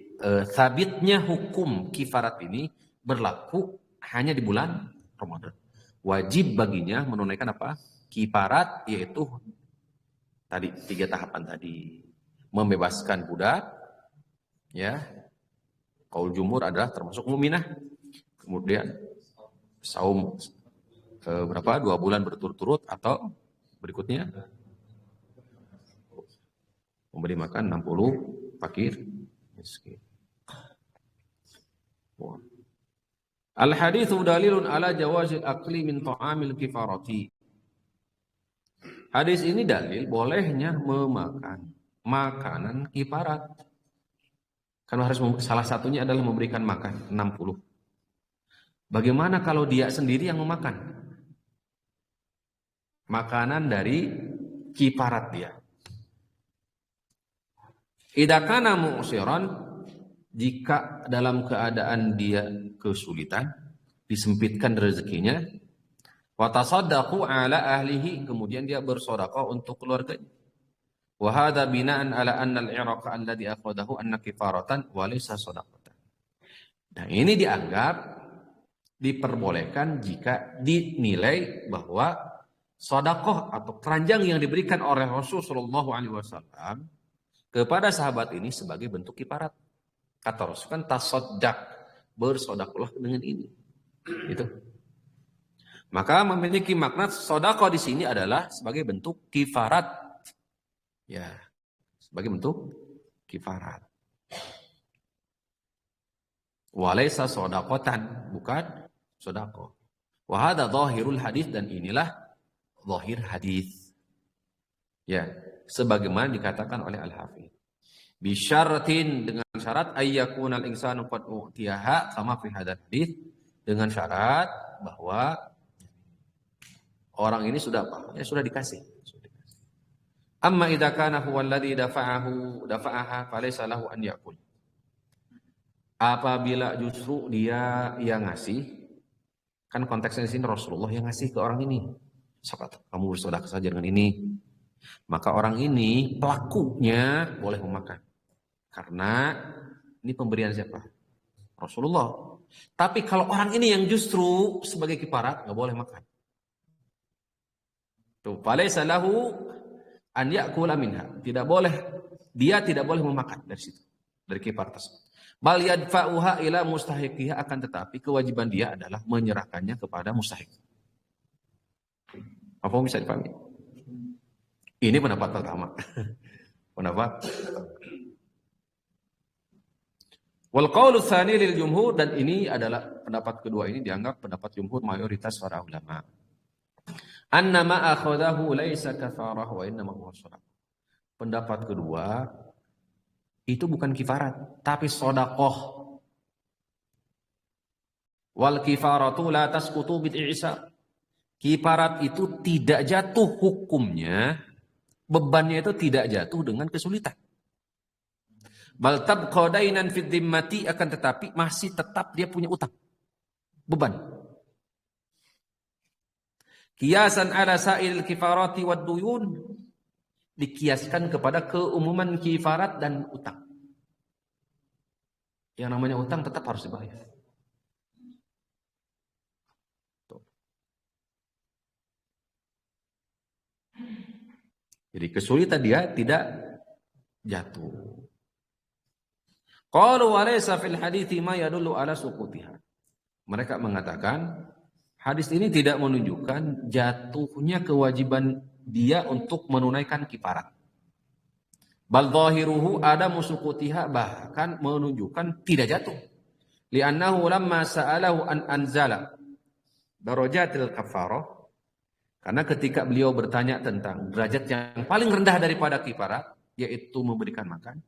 sabitnya hukum kifarat ini berlaku hanya di bulan Ramadan. Wajib baginya menunaikan apa? Kifarat, yaitu tadi 3 tahapan tadi. Membebaskan budak, ya. Qaul jumhur adalah termasuk muminah. Kemudian saum berapa? 2 bulan berturut-turut, atau berikutnya memberi makan 60 fakir miskin. Al-haditsu dalilun ala jawazil akli min ta'amil kifarati. Hadis ini dalil bolehnya memakan makanan kifarat. Karena harus salah satunya adalah memberikan makan 60. Bagaimana kalau dia sendiri yang memakan makanan dari kifarat dia? Idza kana mu'siran, jika dalam keadaan dia kesulitan, disempitkan rezekinya, wa tasaddaqu ala ahlihi, kemudian dia bersedekah untuk keluarganya. Wa hadza bina'an ala anna al-i'raqa alladhi akhadahu anna kifaratan wa laysa shadaqatan. Nah, ini dianggap diperbolehkan jika dinilai bahwa sedekah atau keranjang yang diberikan oleh Rasulullah SAW kepada sahabat ini sebagai bentuk kifarat. Kata Rasul kan tasaddaq, bersedekahlah dengan ini. Itu. Maka memiliki makna sedekah di sini adalah sebagai bentuk kifarat. Ya, sebagai bentuk kifarat. Walaysa shadaqatan, bukan sedekah. Wa hadza dhahirul hadis, dan inilah zahir hadis. Ya, sebagaimana dikatakan oleh Al-Hafidz. Bisyaratin, dengan syarat ayyakunal insanu qad utiyaha kama fi hadzal hadis, dengan syarat bahwa orang ini sudah apa? Ya, sudah dikasih. Amma idza kana huwa alladhi dafa'aha falaysa lahu an ya'kul. Apabila justru dia yang ngasih, kan konteksnya di sini Rasulullah yang ngasih ke orang ini. Sahabat, kamu bersedekah saja dengan ini. Maka orang ini pelakunya boleh memakan. Karena ini pemberian siapa? Rasulullah. Tapi kalau orang ini yang justru sebagai kifarat, nggak boleh makan. Tuh, falaysa lahu an ya'kula minha. Tidak boleh, dia tidak boleh memakan dari situ, dari kifarat tersebut. Bal yadfa'uha ila mustahiqiha, akan tetapi kewajiban dia adalah menyerahkannya kepada mustahiq. Apa bisa dipahami? Ini pendapat pertama. Pendapat. Wal qaulu tsani lil jumhur, dan ini adalah pendapat kedua, ini dianggap pendapat jumhur mayoritas para ulama. Annama akhadahu laisa kafarah wa innama huwa shadaqah. Pendapat kedua, itu bukan kifarat, tapi sedekah. Wal kifaratu la tasqutu bil i'sar. Kifarat itu tidak jatuh hukumnya, bebannya itu tidak jatuh dengan kesulitan. Bal tabqa dainan fid dhimmati, akan tetapi masih tetap dia punya utang, beban. Kiasan ala sa'il kifarati wad duyun, dikiaskan kepada keumuman kifarat dan utang. Yang namanya utang tetap harus dibayar. Jadi kesulitan dia tidak jatuh. Qalu wa laysa fil hadithi ma yadullu ala suqutiha. Mereka mengatakan Hadis ini tidak menunjukkan jatuhnya kewajiban dia untuk menunaikan kifarat. Bal dhahiruhu adamu suqutiha, bahkan menunjukkan tidak jatuh. Li'annahu lamma sa'alahu an anzala darajatil kafarah, karena ketika beliau bertanya tentang derajat yang paling rendah daripada kifarat, yaitu memberikan makan.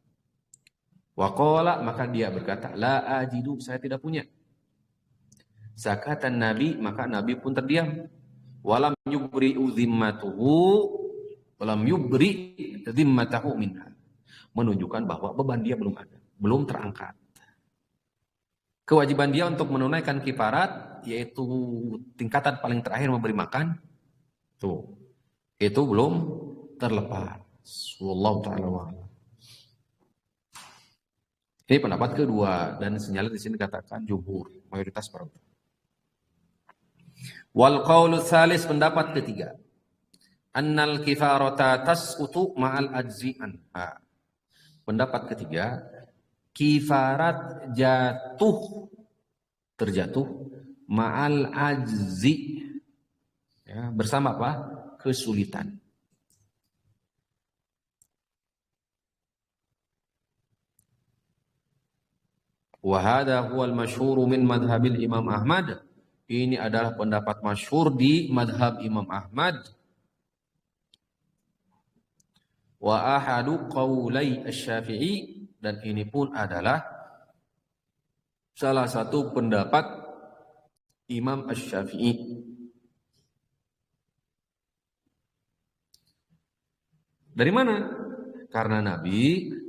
Waqala, maka dia berkata, la ajidu, saya tidak punya. Zakatan Nabi, maka Nabi pun terdiam. Walam yubri zimmatuhu, walam yubri zimmatahu minha. Menunjukkan bahwa beban dia belum ada, belum terangkat. Kewajiban dia untuk menunaikan kifarat, yaitu tingkatan paling terakhir memberi makan, tuh, itu belum terlepas. Wallahu ta'ala wa'ala. Ini pendapat kedua, dan sinyalnya di sini katakan jumhur, mayoritas para ulama. Wal qaulu tsalis, pendapat ketiga, annal kifarata tasqutu ma'al ajzi anha. Pendapat ketiga, kifarat terjatuh ma'al ajzi, ya, bersama apa? Kesulitan. Wa hadha huwal masyhur min madhhabil Imam Ahmad. Ini adalah pendapat masyhur di madhab Imam Ahmad. Wa ahadu qaulai asy-Syafi'i, dan ini pun adalah salah satu pendapat Imam Asy-Syafi'i. Dari mana? Karena Nabi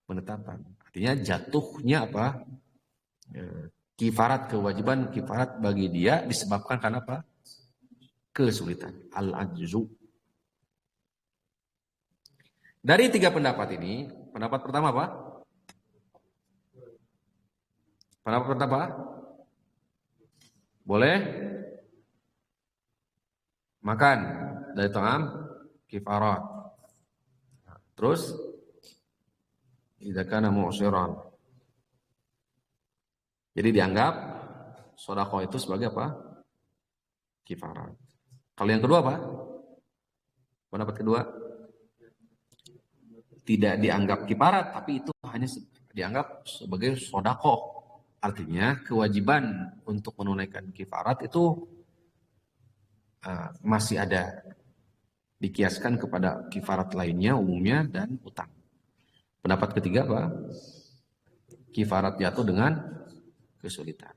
penetapan. Artinya jatuhnya apa? Kifarat, kewajiban kifarat bagi dia disebabkan karena apa? Kesulitan. Al-ajzu. Dari tiga pendapat ini, pendapat pertama apa? Pendapat pertama apa? Boleh makan dari ta'am kifarat. Terus idza kana mu'siran. Jadi dianggap sedekah itu sebagai apa? Kifarat. Kalau yang kedua apa? Pendapat kedua, tidak dianggap kifarat, tapi itu hanya dianggap sebagai sedekah. Artinya kewajiban untuk menunaikan kifarat itu masih ada, dikiaskan kepada kifarat lainnya umumnya dan utang. Pendapat ketiga apa? Kifarat jatuh dengan kesulitan.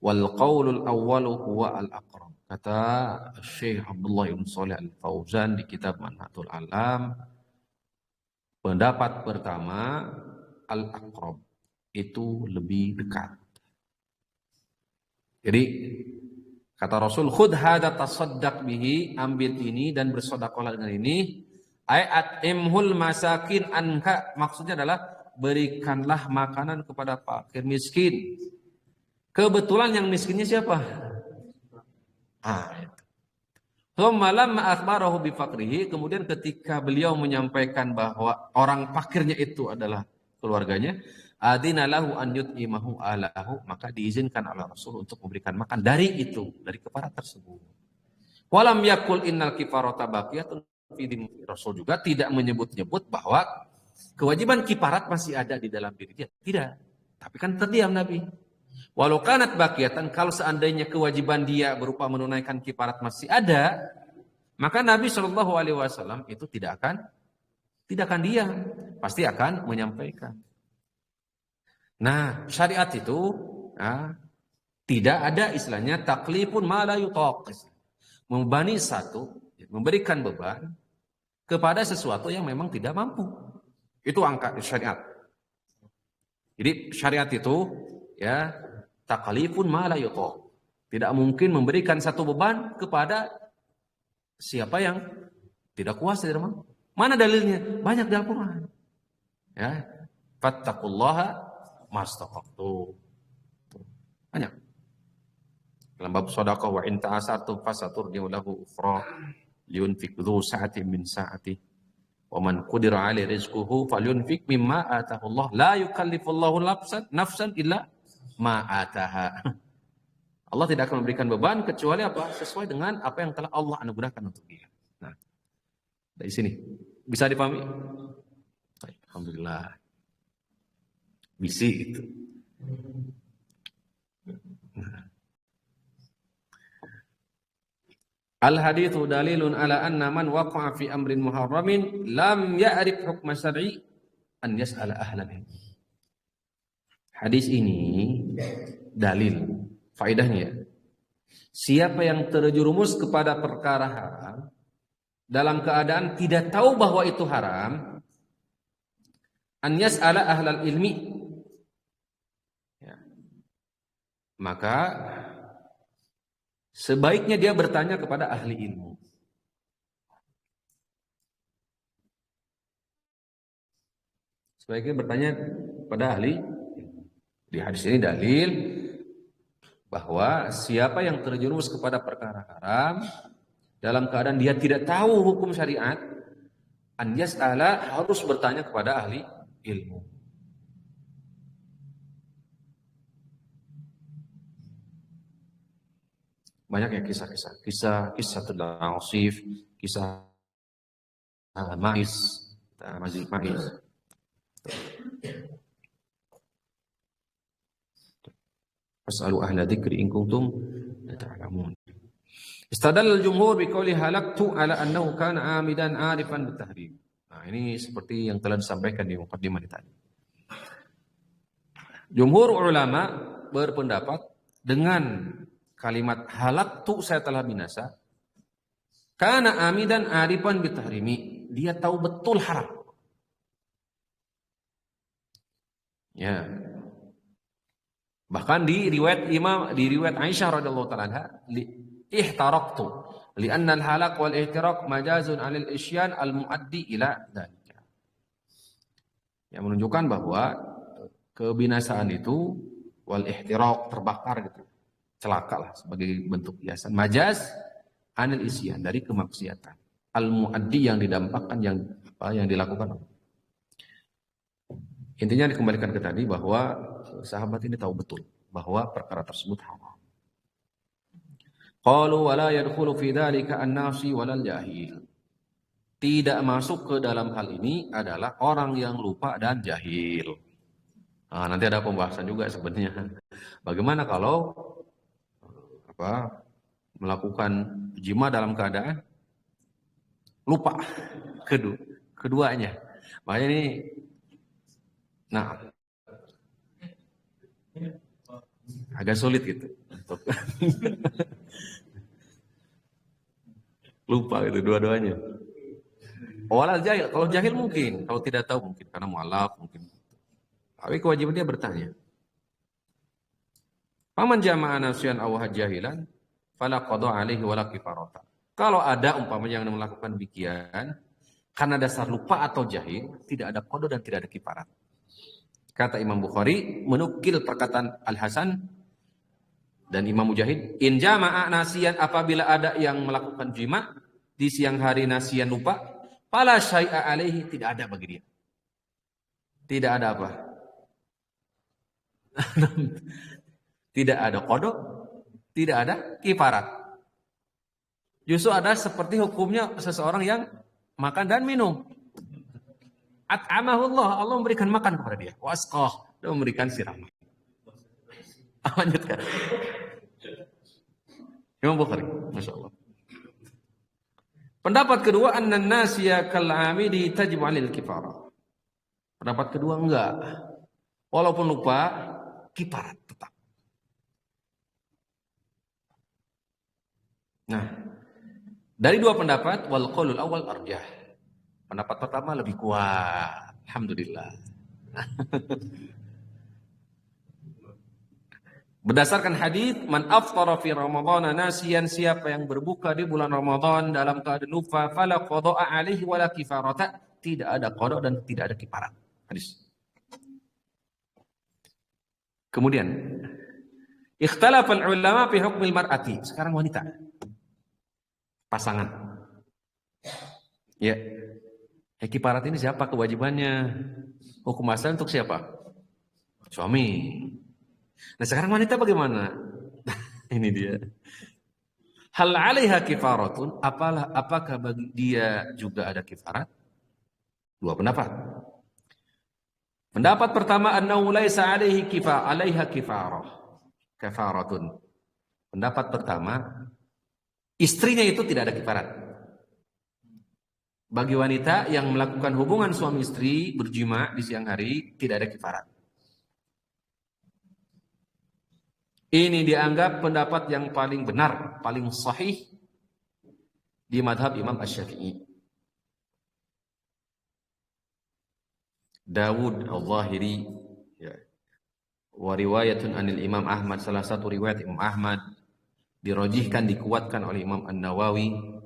Wal qaulul awwalu huwa al-aqrab. Kata Syekh Abdullah bin Shalih Al-Fauzan di kitab Manhatul Alam, pendapat pertama al-aqrab, itu lebih dekat. Jadi kata Rasul, khudh hadza tasaddaq bihi, ambil ini dan bersedekahlah dengan ini. Ayat imhul masakin anha, maksudnya adalah berikanlah makanan kepada fakir miskin. Kebetulan yang miskinnya siapa? Tsumma lamma akhbarahu bi faqrihi, kemudian ketika beliau menyampaikan bahwa orang fakirnya itu adalah keluarganya, adina lahu an yut'imahu alahu, maka diizinkan oleh Rasul untuk memberikan makan dari itu, dari kifarat tersebut. Walam yakul innal kifarata baqiyatun. Rasul juga tidak menyebut-nyebut bahwa kewajiban kifarat masih ada di dalam diri dia. Tidak. Tapi kan terdiam Nabi. Walau kanat baqiyatan, kalau seandainya kewajiban dia berupa menunaikan kifarat masih ada, maka Nabi SAW itu tidak akan diam, pasti akan menyampaikan. Nah, syariat itu tidak ada istilahnya taklifun ma la yutaq. Membebani satu, memberikan beban kepada sesuatu yang memang tidak mampu. Itu angka syariat. Jadi syariat itu ya taklifun ma la yutaq. Tidak mungkin memberikan satu beban kepada siapa yang tidak kuasa, tidak mampu. Mana dalilnya? Banyak di Al-Qur'an. Ya, fattaqullaha mastata'tum. Banyak. Dalam bab sedekah, wa in ta'asartum fasaturdi'u lahu ukhra liyunfik dzu sa'atin min sa'ati wa man qudira 'alaihi rizquhu falyunfik mimma ataahu Allah la yukallifullahu nafsan illa ma ataha. Allah tidak akan memberikan beban kecuali apa? Sesuai dengan apa yang telah Allah anugerahkan untuk dia. Nah, dari sini bisa dipahami? Alhamdulillah. Bisi itu. Al-hadithu dalilun ala anna man waqa'a fi amrin muharramin lam ya'rif hukma syar'i an yas'ala ahlan. Hadis ini dalil, faedahnya. Siapa yang terjerumus kepada perkara haram dalam keadaan tidak tahu bahwa itu haram, an yas'ala ahlal ilmi. Ya. Maka sebaiknya dia bertanya kepada ahli ilmu. Sebaiknya bertanya kepada ahli. Di hadis ini dalil bahwa siapa yang terjerumus kepada perkara haram dalam keadaan dia tidak tahu hukum syariat, an yas'ala, harus bertanya kepada ahli ilmu. Banyak ya kisah Asif, kisah Ma'is, Ma'is. Fas'alu ahla dzikri in kuntum la ta'lamun. Istadalla al-jumhur biqouli halaktu ala annahu kana amidan arifan bitahrim. Nah, ini seperti yang telah disampaikan di muqaddimah tadi. Jumhur ulama berpendapat dengan kalimat halaktu, saya telah binasa, kana amidan arifan bitahrimi, dia tahu betul haram. Ya. Bahkan di riwayat Aisyah radhiyallahu taala anha, ihtaraqtu li'anna al-halaq wal ihtiraq majazun 'anil isyan al-muaddi ila dzalika. Yang menunjukkan bahwa kebinasaan itu wal ihtiraq, terbakar gitu. Celaka lah sebagai bentuk kiasan. Majaz 'anil isyan, dari kemaksiatan. Al-muaddi, yang didampakkan, yang dilakukan. Intinya dikembalikan ke tadi bahwa sahabat ini tahu betul bahwa perkara tersebut haram. Qalu wala yadkhulu fi dzalika an-nasi walal jahil. Tidak masuk ke dalam hal ini adalah orang yang lupa dan jahil. Nah, nanti ada pembahasan juga sebenarnya. Bagaimana kalau melakukan jima dalam keadaan lupa keduanya. Makanya ini agak sulit gitu untuk lupa gitu dua-duanya. Walal jahil, kalau jahil mungkin, kalau tidak tahu mungkin karena mualaf mungkin. Tapi kewajiban dia bertanya. Faman jama'a nasyan aw jahilan fala qada alaihi wala kifarata. Kalau ada umpamanya yang melakukan demikian karena dasar lupa atau jahil, tidak ada qada dan tidak ada kifarat. Kata Imam Bukhari menukil perkataan Al-Hasan dan Imam Mujahid, in jama'a nasiyan, apabila ada yang melakukan jima di siang hari nasiyan lupa, fala syai'a alaihi, tidak ada bagi dia. Tidak ada apa? Tidak ada qada, tidak ada kifarat. Justru ada seperti hukumnya seseorang yang makan dan minum. At'amahullah, Allah memberikan makan kepada dia. Wasqah, dia memberikan siraman. Lanjutkan. Imam Bukhari, Masya Allah. Pendapat kedua, anna nasiya kal-amidi tajib 'alil kifarah. Pendapat kedua, enggak. Walaupun lupa, kifarat tetap. Nah, dari dua pendapat, wal qaulul awal arjah. Pendapat pertama lebih kuat. Alhamdulillah. Berdasarkan hadis, man aftara fi Ramadan nasiyan, siapa yang berbuka di bulan Ramadan dalam keadaan lupa, fala qada'a alaihi wala kifarata, tidak ada qada dan tidak ada kifarat. Hadis. Kemudian Ikhtalafal ulama fi hukmil mar'ati. Sekarang wanita. Pasangan. Ya. Kifarat ini siapa kewajibannya? Hukum asal untuk siapa? Suami. Nah sekarang wanita bagaimana? Ini dia. Hal 'alaiha kifaratun? Apakah bagi dia juga ada kifarat? Dua pendapat. Pendapat pertama annahu laisa 'alaiha kafaratun. Pendapat pertama, istrinya itu tidak ada kifarat. Bagi wanita yang melakukan hubungan suami istri berjima di siang hari tidak ada kifarat. Ini dianggap pendapat yang paling benar, paling sahih di madhab Imam Asy-Syafi'i. Dawud al-Zahiri, ya. Wa riwayatun anil Imam Ahmad, salah satu riwayat Imam Ahmad dirojihkan, dikuatkan oleh Imam An-Nawawi.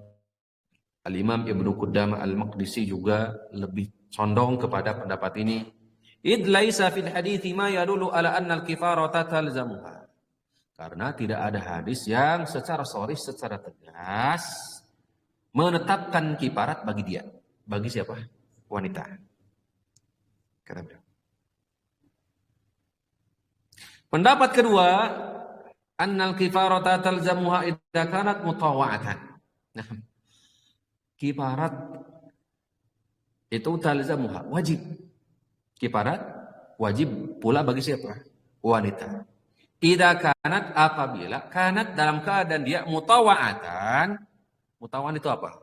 Al-Imam Ibnu Qudamah Al-Maqdisi juga lebih condong kepada pendapat ini. Id laisa fil hadithi ma yadullu ala anna al-kifarata talzamuha. Karena tidak ada hadis yang secara sharih, secara tegas menetapkan kifarat bagi dia. Bagi siapa? Wanita. Kata beliau. Pendapat kedua, annal kifarata talzamuha idza kanat mutawa'atan. Nah, kifarat itu talzamuha, wajib. Kifarat wajib pula bagi siapa? Wanita. Idza kanat, apabila kanat dalam keadaan dia mutawa'atan. Mutawa'an itu apa?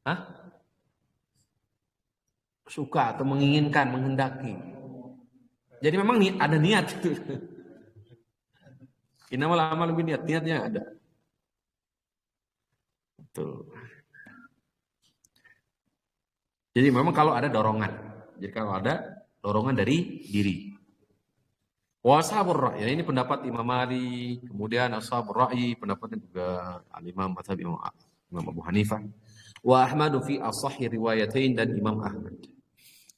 Hah? Suka atau menginginkan, menghendaki. Jadi memang ada niat. Innamal a'malu binniyat, niatnya ada. Betul. Jadi memang kalau ada dorongan. Jadi kalau ada dorongan dari diri. Washabur ra'yi, ini pendapat Imam Malik, kemudian ashabur ra'yi, pendapatnya juga al-Imam mazhab Imam Abu Hanifah. Wa Ahmadu fi as-sahih riwayatain, dan Imam Ahmad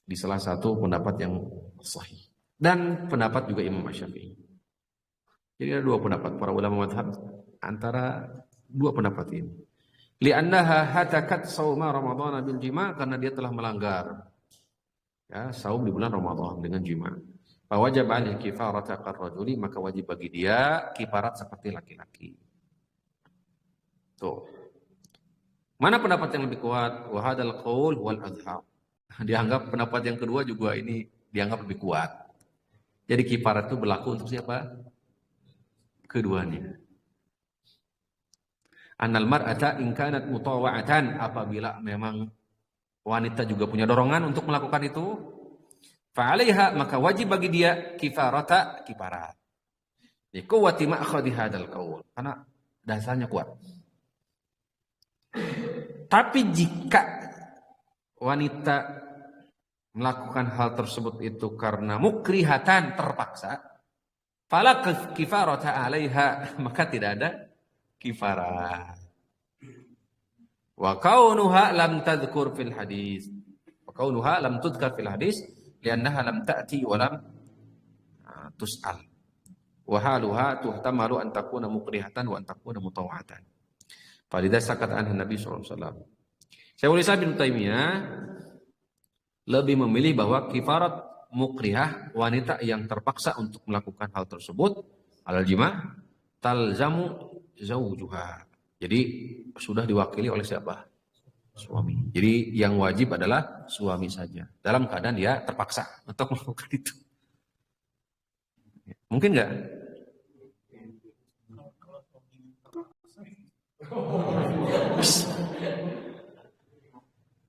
di salah satu pendapat yang sahih. Dan pendapat juga Imam Asy-Syafi'i. Jadi ada dua pendapat para ulama mazhab antara dua pendapat ini. Li'annaha hatakat shauma Ramadan bil jima', karena dia telah melanggar ya saum di bulan Ramadan dengan jima'. Fa wajib alaihi kifarata qarrajuli, maka wajib bagi dia kifarat seperti laki-laki. Tuh. Mana pendapat yang lebih kuat? Wa hadzal qaul wal azhar. Dianggap pendapat yang kedua juga ini dianggap lebih kuat. Jadi kifarat itu berlaku untuk siapa? Keduanya. Annal mar'ata in kanat mutawa'atan, apabila memang wanita juga punya dorongan untuk melakukan itu, fa'alaiha, maka wajib bagi dia kifarat. Li quwwati ma'khadhi hadzal qaul, karena dasarnya kuat. Tapi jika wanita melakukan hal tersebut itu karena mukrihatan, terpaksa, fala kifarata 'alaiha, maka tidak ada kifarah. Wa kaunuha lam tadhkur fil hadis. Wa kaunuha lam tudhkar fil hadis li'annaha lam ta'ti wa lam tus'al. Wa haluha tuhtamalu an takuna mukrihatan wa an takuna mutawa'atan. Falidha sakat anha Nabi sallallahu alaihi wasallam. Syaikhul Islam Ibnu Taimiyah lebih memilih bahwa kifarat mukrihah, wanita yang terpaksa untuk melakukan hal tersebut, alal jima', talzamu zaujuha. Jadi sudah diwakili oleh siapa? Suami. Jadi yang wajib adalah suami saja. Dalam keadaan dia terpaksa untuk melakukan itu. Mungkin nggak?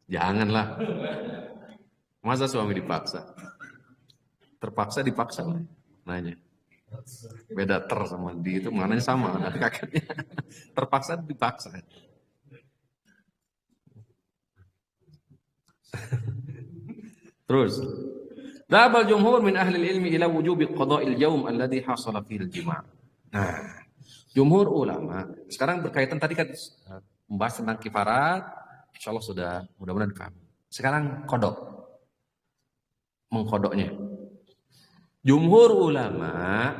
Janganlah. Masa suami dipaksa? Terpaksa dipaksa lah. Nanya. Beda sama di itu maknanya sama ada kakaknya. Terpaksa dipaksa. Terus Dabal jumhur min ahli ilmi ila wujubi qada'il yaum alladhi hasala fihi al-jima'. Nah, jumhur ulama sekarang berkaitan tadi kan membahas tentang kifarat, insyaallah sudah mudah-mudahan paham. Sekarang qada. Mengkodoknya. Jumhur ulama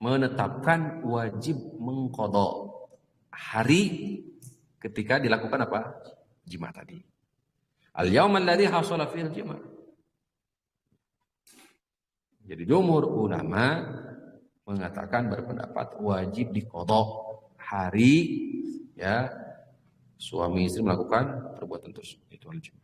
menetapkan wajib mengqadha hari ketika dilakukan apa? Jima tadi. Al-yaum alladzi hasala fihi al-jima. Jadi jumhur ulama mengatakan berpendapat wajib diqadha hari ya suami istri melakukan perbuatan tersebut itu al-jima.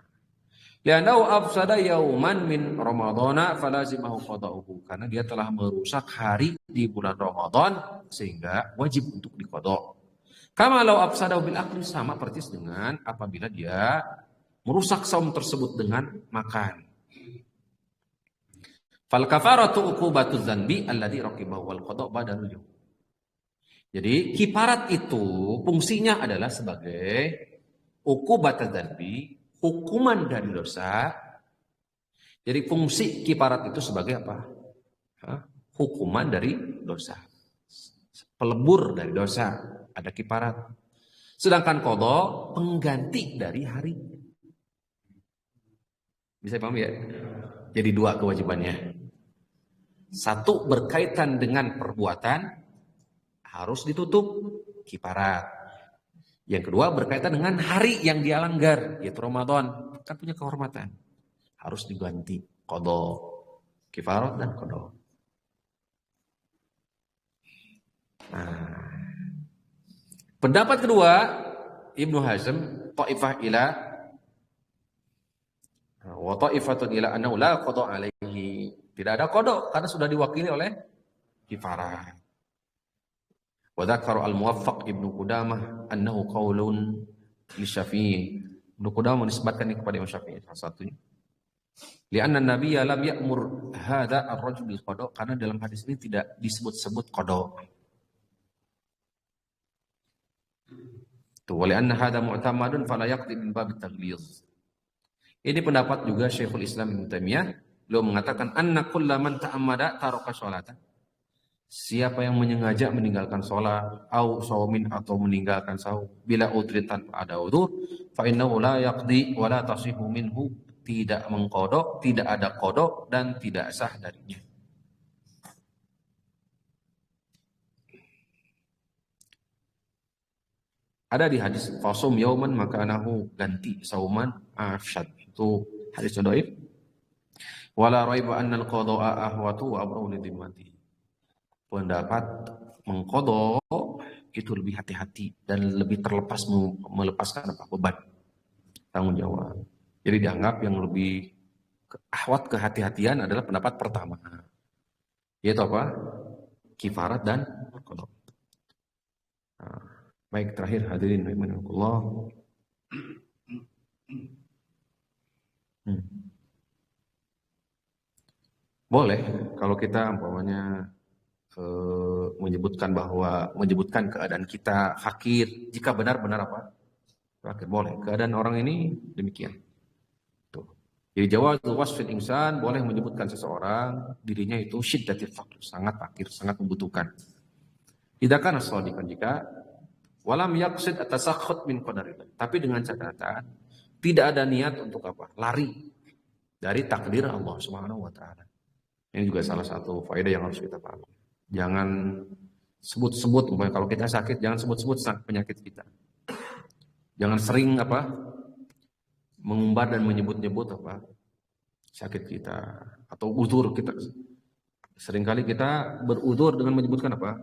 Li'annahu afsada yauman min ramadhana falazimahu qada'uhu, karena dia telah merusak hari di bulan Ramadan sehingga wajib untuk diqadha. Kama law afsadahu bil akli, sama persis dengan apabila dia merusak saum tersebut dengan makan. Fal kafaratu uqubatuz dzanbi alladzi raqibahu wal qada' ba'dal yawm. Jadi kifarat itu fungsinya adalah sebagai uqubatuz dzanbi, hukuman dari dosa. Jadi fungsi kifarat itu sebagai apa? Hukuman dari dosa. Pelebur dari dosa, ada kifarat. Sedangkan qadha pengganti dari hari. Bisa paham ya? Jadi dua kewajibannya. Satu berkaitan dengan perbuatan, harus ditutup kifarat. Yang kedua berkaitan dengan hari yang dia langgar, yaitu Ramadan, kan punya kehormatan, harus diganti qadha, kifarat dan qadha. Nah, pendapat kedua Ibnu Hazm, ta'ifah ila wa ta'ifatun ila annahu la qadha alaihi. Tidak ada qadha karena sudah diwakili oleh kifarat. Wa dzakara al-Muwaffaq Ibnu Qudamah annahu qaulun li Syafi'i. Ibnu Qudamah menisbatkan ini kepada Imam Syafi'i salah satunya. Li'anna an-nabiyya lam ya'mur hadza ar-rajul bil qada, karena dalam hadis ini tidak disebut-sebut qada. Tu wa li'anna hadza mu'tamadun fala yaqdi min bab at-taghliz. Ini pendapat juga Syekhul Islam Ibnu Taimiyah. Beliau mengatakan anna kullaman ta'ammada taraka sholata. Siapa yang menyengaja meninggalkan sholat, au saumin atau meninggalkan sahur, bila udrin tanpa ada udzur, fa innahu la yaqdi wa la tasihu minhu, tidak mengqadha, tidak ada qadha dan tidak sah darinya. Ada di hadis fasum yauman makanahu, ganti sauman afshad. Itu hadis dhaif. Wala raiba anna al-qada'a ahwatu wa abra'u lidhimmati. Pendapat mengqadha itu lebih hati-hati dan lebih terlepas melepaskan apa beban tanggung jawab. Jadi dianggap yang lebih ahwat kehati-hatian adalah pendapat pertama, yaitu apa? Kifarat dan qadha. Nah, baik, terakhir hadirin rahimakumullah. Boleh kalau kita umpamanya menyebutkan keadaan kita fakir, jika benar-benar apa? Fakir, boleh. Keadaan orang ini demikian. Tuh. Jadi jawazul wasfil insan, boleh menyebutkan seseorang dirinya itu syiddatil faqr, sangat fakir, sangat membutuhkan. Tidak kana shadiqan, jika walam yaqsid at-tasakhut min qadarillah. Tapi dengan catatan tidak ada niat untuk apa? Lari dari takdir Allah Subhanahu wa taala. Ini juga salah satu faedah yang harus kita pahami. Jangan sebut-sebut, kalau kita sakit jangan sebut-sebut penyakit kita. Jangan sering apa? Mengumbar dan menyebut-nyebut apa? Sakit kita atau uzur kita. Seringkali kita berudzur dengan menyebutkan apa?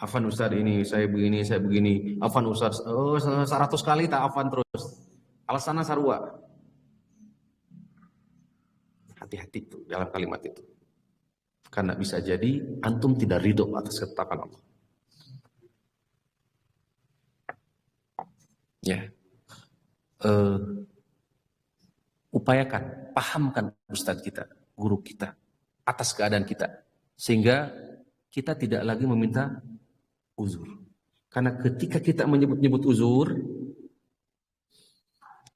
Afan Ustaz, ini saya begini. Afan Ustaz, 100 kali tak afan terus. Alasannya sarua. Hati-hati tuh dalam kalimat itu. Karena bisa jadi antum tidak ridho atas ketetapan Allah. Ya. Upayakan, pahamkan Ustadz kita, guru kita atas keadaan kita, sehingga kita tidak lagi meminta uzur. Karena ketika kita menyebut-nyebut uzur,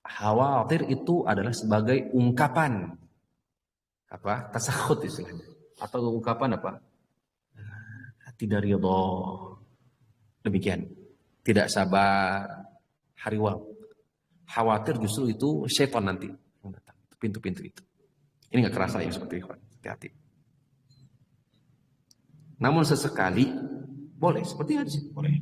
khawatir itu adalah sebagai ungkapan apa? Tasakhut istilahnya, atau ungkapan apa? Tidak ridho. Demikian. Tidak sabar, hariwang. Khawatir justru itu syaitan nanti yang datang, pintu-pintu itu. Ini enggak kerasa ya seperti itu. Hati-hati. Namun sesekali boleh, seperti hadis ini boleh.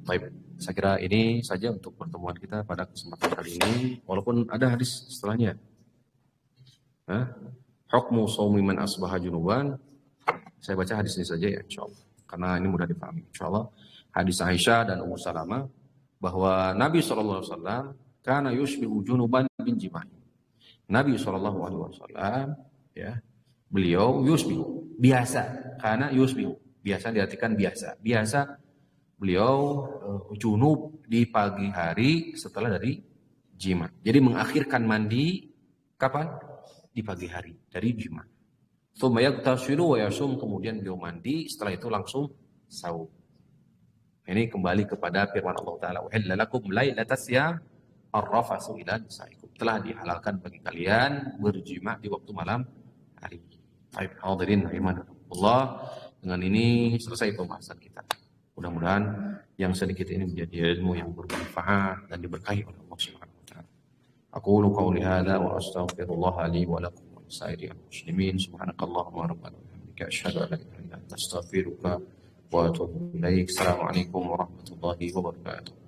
Baik, saya kira ini saja untuk pertemuan kita pada kesempatan kali ini. Walaupun ada hadis setelahnya. Hukmu shaumi man asbaha junuban. Saya baca hadis ini saja ya, insyaallah. Karena ini mudah dipahami. Insyaallah hadis Aisyah dan Ummu Salamah bahwa Nabi SAW kana yushbihu junuban bin jima'. Nabi SAW ya, beliau yusbihu, biasa, karena yusbihu, biasa diartikan biasa. Biasa beliau junub di pagi hari setelah dari jima. Jadi mengakhirkan mandi kapan? Di pagi hari dari jima. Tsumma yaghtasilu wa yasum, kemudian beliau mandi, setelah itu langsung saum. Ini kembali kepada firman Allah Ta'ala, uhilla lakum lailatas siyam ar-rafasu ila nisaikum. Telah dihalalkan bagi kalian berjima di waktu malam hari. Baik, hadirin rahimakumullah. Dengan ini selesai pembahasan kita. Mudah-mudahan yang sedikit ini menjadi ilmu yang bermanfaat dan diberkahi oleh Allah Subhanahu wa taala. Aqulu qawli hadza wa astaghfirullah li wa lakum wa lisa'iril muslimin. Subhanakallahumma wa rabbana wa bihamdika asyhadu an la ilaha illa anta astaghfiruka wa atubu ilaik. Assalamualaikum warahmatullahi wabarakatuh.